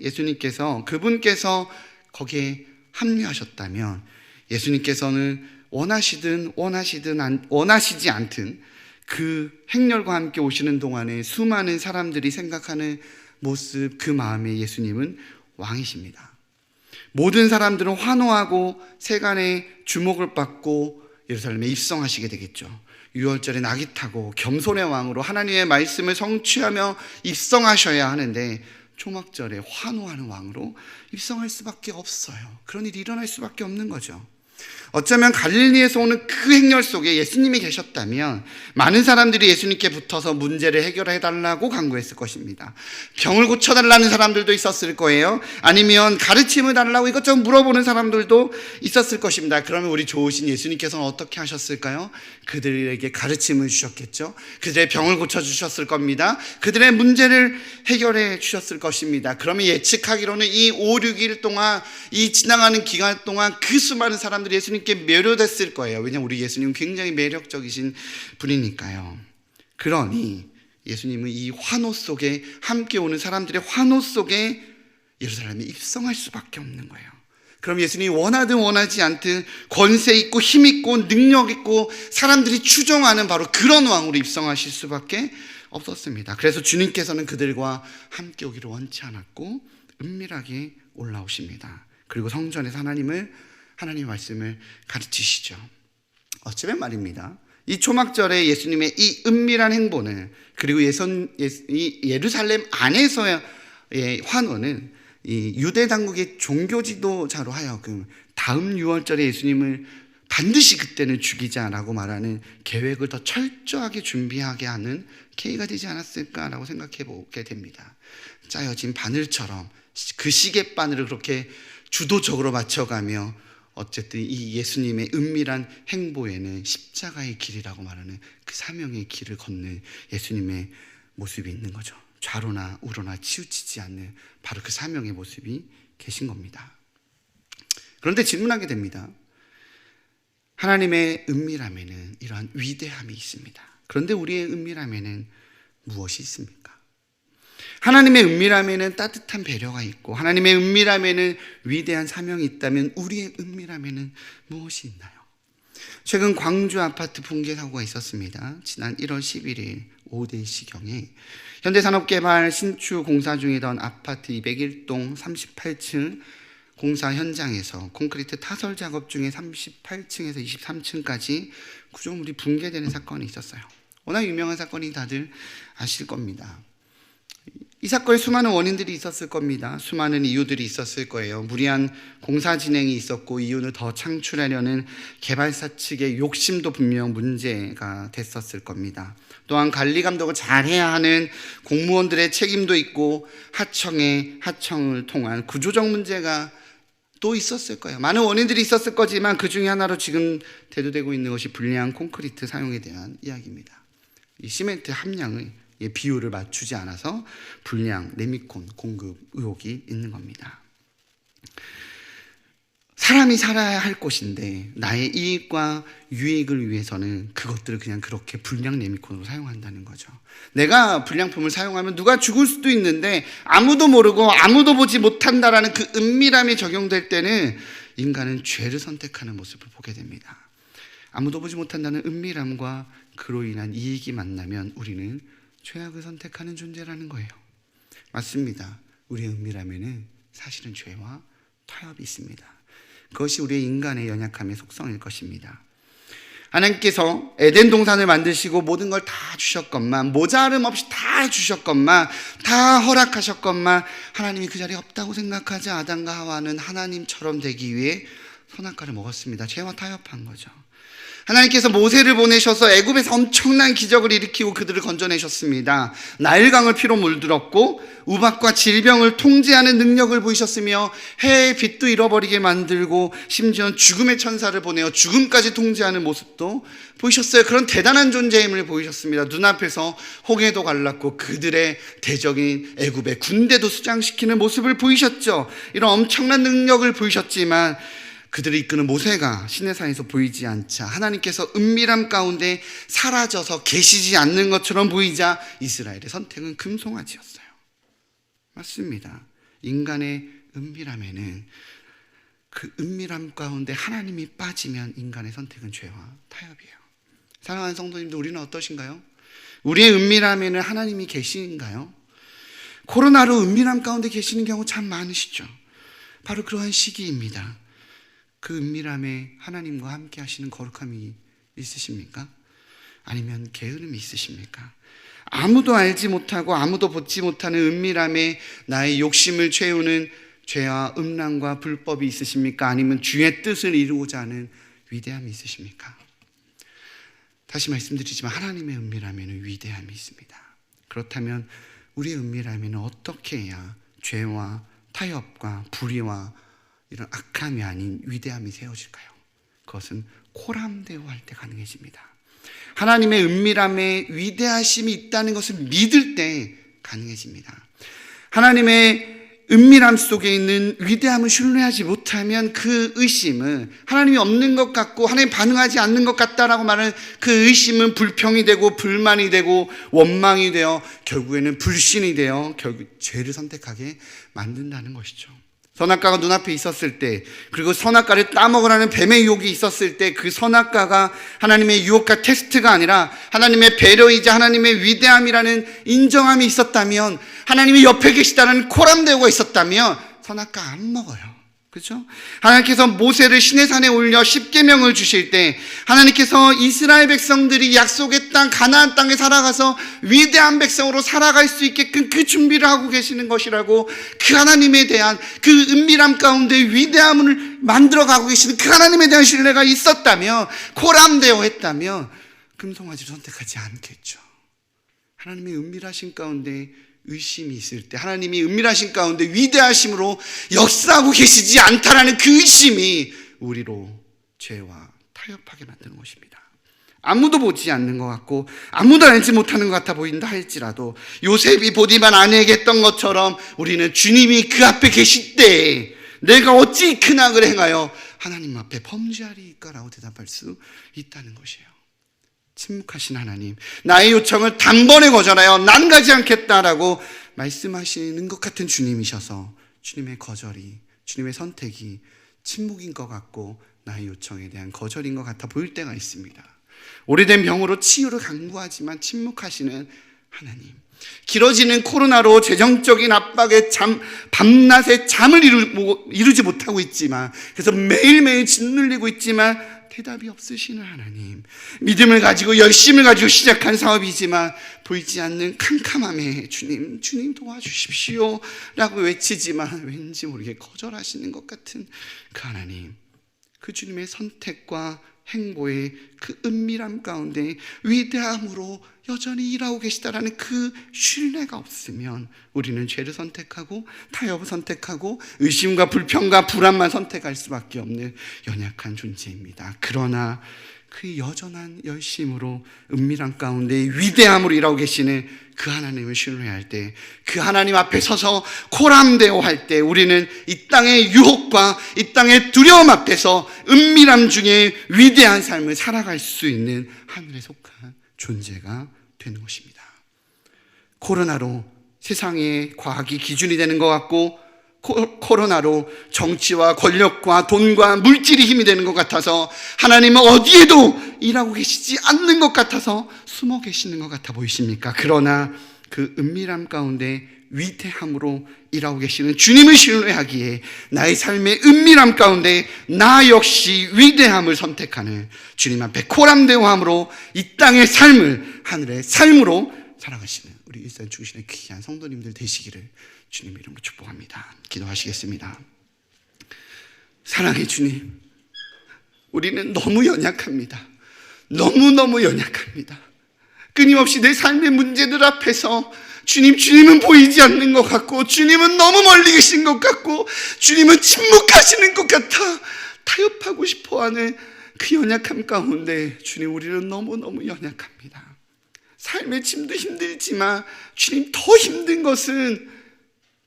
그분께서 거기에 합류하셨다면, 예수님께서는 원하시지 않든 그 행렬과 함께 오시는 동안에 수많은 사람들이 생각하는 모습, 그 마음에 예수님은 왕이십니다. 모든 사람들은 환호하고 세간의 주목을 받고 예루살렘에 입성하시게 되겠죠. 유월절에 낙이 타고 겸손의 왕으로 하나님의 말씀을 성취하며 입성하셔야 하는데 초막절에 환호하는 왕으로 입성할 수밖에 없어요. 그런 일이 일어날 수밖에 없는 거죠. 어쩌면 갈릴리에서 오는 그 행렬 속에 예수님이 계셨다면 많은 사람들이 예수님께 붙어서 문제를 해결해달라고 간구했을 것입니다. 병을 고쳐달라는 사람들도 있었을 거예요. 아니면 가르침을 달라고 이것저것 물어보는 사람들도 있었을 것입니다. 그러면 우리 좋으신 예수님께서는 어떻게 하셨을까요? 그들에게 가르침을 주셨겠죠. 그들의 병을 고쳐주셨을 겁니다. 그들의 문제를 해결해 주셨을 것입니다. 그러면 예측하기로는 이 5, 6일 동안, 이 지나가는 기간 동안 그 수많은 사람들이 예수님께 매료됐을 거예요. 왜냐하면 우리 예수님은 굉장히 매력적이신 분이니까요. 그러니 예수님은 이 환호 속에, 함께 오는 사람들의 환호 속에 예루살렘에 입성할 수밖에 없는 거예요. 그럼 예수님이 원하든 원하지 않든 권세 있고 힘 있고 능력 있고 사람들이 추종하는 바로 그런 왕으로 입성하실 수밖에 없었습니다. 그래서 주님께서는 그들과 함께 오기를 원치 않았고 은밀하게 올라오십니다. 그리고 성전에서 하나님의 말씀을 가르치시죠. 어쩌면 말입니다, 이 초막절에 예수님의 이 은밀한 행보는, 그리고 이 예루살렘 안에서의 환호는 이 유대 당국의 종교 지도자로 하여금 다음 유월절에 예수님을 반드시 그때는 죽이자라고 말하는 계획을 더 철저하게 준비하게 하는 계기가 되지 않았을까라고 생각해 보게 됩니다. 짜여진 바늘처럼 그 시계바늘을 그렇게 주도적으로 맞춰가며 어쨌든 이 예수님의 은밀한 행보에는 십자가의 길이라고 말하는 그 사명의 길을 걷는 예수님의 모습이 있는 거죠. 좌로나 우로나 치우치지 않는 바로 그 사명의 모습이 계신 겁니다. 그런데 질문하게 됩니다. 하나님의 은밀함에는 이러한 위대함이 있습니다. 그런데 우리의 은밀함에는 무엇이 있습니까? 하나님의 은밀함에는 따뜻한 배려가 있고 하나님의 은밀함에는 위대한 사명이 있다면 우리의 은밀함에는 무엇이 있나요? 최근 광주 아파트 붕괴 사고가 있었습니다. 지난 1월 11일 오후 4시경에 현대산업개발 신축 공사 중이던 아파트 201동 38층 공사 현장에서 콘크리트 타설 작업 중에 38층에서 23층까지 구조물이 붕괴되는 사건이 있었어요. 워낙 유명한 사건이 다들 아실 겁니다. 이 사건에 수많은 원인들이 있었을 겁니다. 수많은 이유들이 있었을 거예요. 무리한 공사 진행이 있었고 이윤을 더 창출하려는 개발사 측의 욕심도 분명 문제가 됐었을 겁니다. 또한 관리 감독을 잘해야 하는 공무원들의 책임도 있고 하청을 통한 구조적 문제가 또 있었을 거예요. 많은 원인들이 있었을 거지만 그 중에 하나로 지금 대두되고 있는 것이 불량한 콘크리트 사용에 대한 이야기입니다. 이 시멘트 함량의 비율을 맞추지 않아서 불량 레미콘 공급 의혹이 있는 겁니다. 사람이 살아야 할 곳인데 나의 이익과 유익을 위해서는 그것들을 그냥 그렇게 불량 레미콘으로 사용한다는 거죠. 내가 불량품을 사용하면 누가 죽을 수도 있는데 아무도 모르고 아무도 보지 못한다라는 그 은밀함이 적용될 때는 인간은 죄를 선택하는 모습을 보게 됩니다. 아무도 보지 못한다는 은밀함과 그로 인한 이익이 만나면 우리는 죄악을 선택하는 존재라는 거예요. 맞습니다. 우리의 은밀함에는 사실은 죄와 타협이 있습니다. 그것이 우리의 인간의 연약함의 속성일 것입니다. 하나님께서 에덴 동산을 만드시고 모든 걸 다 주셨건만, 모자름 없이 다 주셨건만, 다 허락하셨건만 하나님이 그 자리에 없다고 생각하지 아담과 하와는 하나님처럼 되기 위해 선악과를 먹었습니다. 죄와 타협한 거죠. 하나님께서 모세를 보내셔서 애굽에서 엄청난 기적을 일으키고 그들을 건져내셨습니다. 나일강을 피로 물들었고 우박과 질병을 통제하는 능력을 보이셨으며 해의 빛도 잃어버리게 만들고 심지어 죽음의 천사를 보내어 죽음까지 통제하는 모습도 보이셨어요. 그런 대단한 존재임을 보이셨습니다. 눈앞에서 홍해도 갈랐고 그들의 대적인 애굽의 군대도 수장시키는 모습을 보이셨죠. 이런 엄청난 능력을 보이셨지만 그들을 이끄는 모세가 시내산에서 보이지 않자 하나님께서 은밀함 가운데 사라져서 계시지 않는 것처럼 보이자 이스라엘의 선택은 금송아지였어요. 맞습니다. 인간의 은밀함에는 그 은밀함 가운데 하나님이 빠지면 인간의 선택은 죄와 타협이에요. 사랑하는 성도님들, 우리는 어떠신가요? 우리의 은밀함에는 하나님이 계신가요? 코로나로 은밀함 가운데 계시는 경우 참 많으시죠. 바로 그러한 시기입니다. 그 은밀함에 하나님과 함께 하시는 거룩함이 있으십니까? 아니면 게으름이 있으십니까? 아무도 알지 못하고 아무도 보지 못하는 은밀함에 나의 욕심을 채우는 죄와 음란과 불법이 있으십니까? 아니면 주의 뜻을 이루고자 하는 위대함이 있으십니까? 다시 말씀드리지만 하나님의 은밀함에는 위대함이 있습니다. 그렇다면 우리의 은밀함에는 어떻게 해야 죄와 타협과 불의와 이런 악함이 아닌 위대함이 세워질까요? 그것은 코람데오할 때 가능해집니다. 하나님의 은밀함에 위대하심이 있다는 것을 믿을 때 가능해집니다. 하나님의 은밀함 속에 있는 위대함을 신뢰하지 못하면 그 의심은 하나님이 없는 것 같고 하나님 반응하지 않는 것 같다라고 말하는 그 의심은 불평이 되고 불만이 되고 원망이 되어 결국에는 불신이 되어 결국 죄를 선택하게 만든다는 것이죠. 선악과가 눈앞에 있었을 때, 그리고 선악과를 따먹으라는 뱀의 유혹이 있었을 때 그 선악과가 하나님의 유혹과 테스트가 아니라 하나님의 배려이자 하나님의 위대함이라는 인정함이 있었다면, 하나님이 옆에 계시다는 코람데오가 있었다면 선악과 안 먹어요. 그렇죠? 하나님께서 모세를 시내산에 올려 십계명을 주실 때 하나님께서 이스라엘 백성들이 약속의 땅 가나안 땅에 살아가서 위대한 백성으로 살아갈 수 있게끔 그 준비를 하고 계시는 것이라고, 그 하나님에 대한 그 은밀함 가운데 위대함을 만들어가고 계시는 그 하나님에 대한 신뢰가 있었다면, 코람데오 했다면 금송아지를 선택하지 않겠죠. 하나님의 은밀하신 가운데 의심이 있을 때, 하나님이 은밀하신 가운데 위대하심으로 역사하고 계시지 않다라는 그 의심이 우리로 죄와 타협하게 만드는 것입니다. 아무도 보지 않는 것 같고 아무도 알지 못하는 것 같아 보인다 할지라도 요셉이 보디발 아내에게 했던 것처럼 우리는 주님이 그 앞에 계실 때 내가 어찌 큰 악을 행하여 하나님 앞에 범죄하리까라고 대답할 수 있다는 것이에요. 침묵하신 하나님, 나의 요청을 단번에 거절하여 난 가지 않겠다라고 말씀하시는 것 같은 주님이셔서 주님의 거절이, 주님의 선택이 침묵인 것 같고 나의 요청에 대한 거절인 것 같아 보일 때가 있습니다. 오래된 병으로 치유를 강구하지만 침묵하시는 하나님, 길어지는 코로나로 재정적인 압박에 밤낮에 잠을 이루지 못하고 있지만, 그래서 매일매일 짓눌리고 있지만 대답이 없으시는 하나님, 믿음을 가지고 열심을 가지고 시작한 사업이지만 보이지 않는 캄캄함에 주님 도와주십시오 라고 외치지만 왠지 모르게 거절하시는 것 같은 그 하나님, 그 주님의 선택과 행보의 그 은밀함 가운데 위대함으로 여전히 일하고 계시다라는 그 신뢰가 없으면 우리는 죄를 선택하고 타협을 선택하고 의심과 불평과 불안만 선택할 수밖에 없는 연약한 존재입니다. 그러나 그 여전한 열심으로 은밀한 가운데 위대함으로 일하고 계시는 그 하나님을 신뢰할 때, 그 하나님 앞에 서서 코람데오 때 우리는 이 땅의 유혹과 이 땅의 두려움 앞에서 은밀함 중에 위대한 삶을 살아갈 수 있는 하늘에 속한 존재가 되는 것입니다. 코로나로 세상의 과학이 기준이 되는 것 같고 코로나로 정치와 권력과 돈과 물질이 힘이 되는 것 같아서 하나님은 어디에도 일하고 계시지 않는 것 같아서 숨어 계시는 것 같아 보이십니까? 그러나 그 은밀함 가운데 위대함으로 일하고 계시는 주님을 신뢰하기에 나의 삶의 은밀함 가운데 나 역시 위대함을 선택하는 주님 앞에 코람대오함으로 이 땅의 삶을 하늘의 삶으로 살아가시는 우리 일산 중심의 귀한 성도님들 되시기를 주님 이름으로 축복합니다. 기도하시겠습니다. 사랑의 주님, 우리는 너무 연약합니다. 너무너무 연약합니다. 끊임없이 내 삶의 문제들 앞에서 주님은 보이지 않는 것 같고 주님은 너무 멀리 계신 것 같고 주님은 침묵하시는 것 같아 타협하고 싶어하는 그 연약함 가운데 주님, 우리는 너무너무 연약합니다. 삶의 짐도 힘들지만 주님, 더 힘든 것은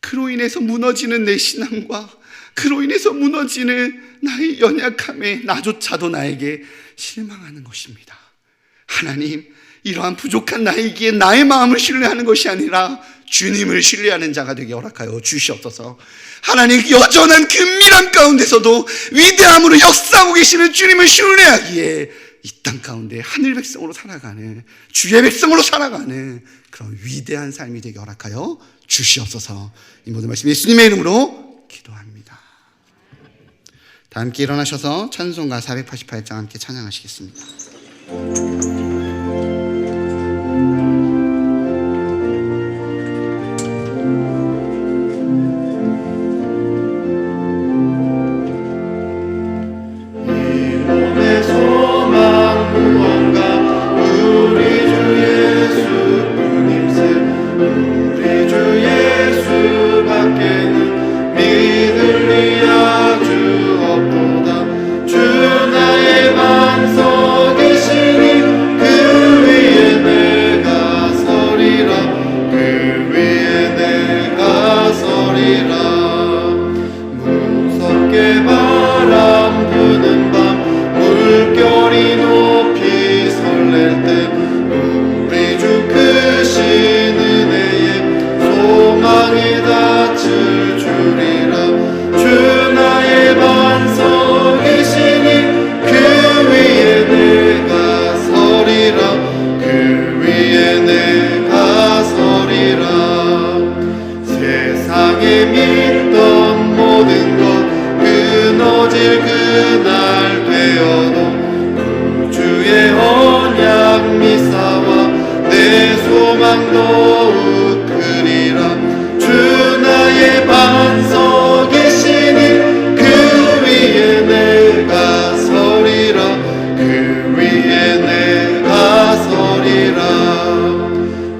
그로 인해서 무너지는 내 신앙과 그로 인해서 무너지는 나의 연약함에 나조차도 나에게 실망하는 것입니다. 하나님, 이러한 부족한 나이기에 나의 마음을 신뢰하는 것이 아니라 주님을 신뢰하는 자가 되게 허락하여 주시옵소서. 하나님, 여전한 은밀함 가운데서도 위대함으로 역사하고 계시는 주님을 신뢰하기에 이 땅 가운데 하늘 백성으로 살아가는, 주의 백성으로 살아가는 그런 위대한 삶이 되게 허락하여 주시옵소서. 이 모든 말씀 예수님의 이름으로 기도합니다. 다 함께 일어나셔서 찬송가 488장 함께 찬양하시겠습니다.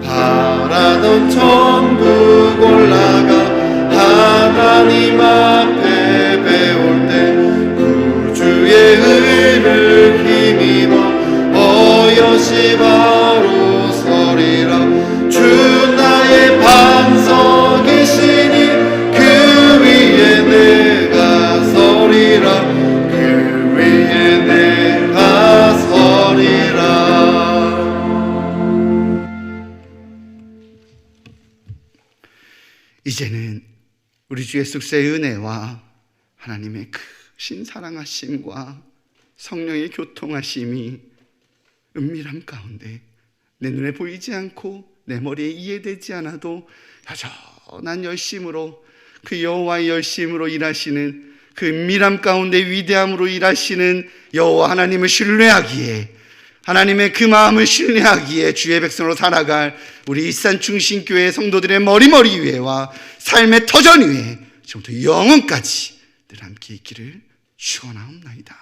바라던 천국 이제는 우리 주 예수 그리스도의 은혜와 하나님의 크신 사랑하심과 성령의 교통하심이 은밀함 가운데 내 눈에 보이지 않고 내 머리에 이해되지 않아도 여전한 열심으로 그 여호와의 열심으로 일하시는 그 은밀함 가운데 위대함으로 일하시는 여호와 하나님을 신뢰하기에, 하나님의 그 마음을 신뢰하기에 주의 백성으로 살아갈 우리 일산 중심교회 성도들의 머리머리 위에와 삶의 터전 위에 지금부터 영원까지 늘 함께 있기를 축원하옵나이다.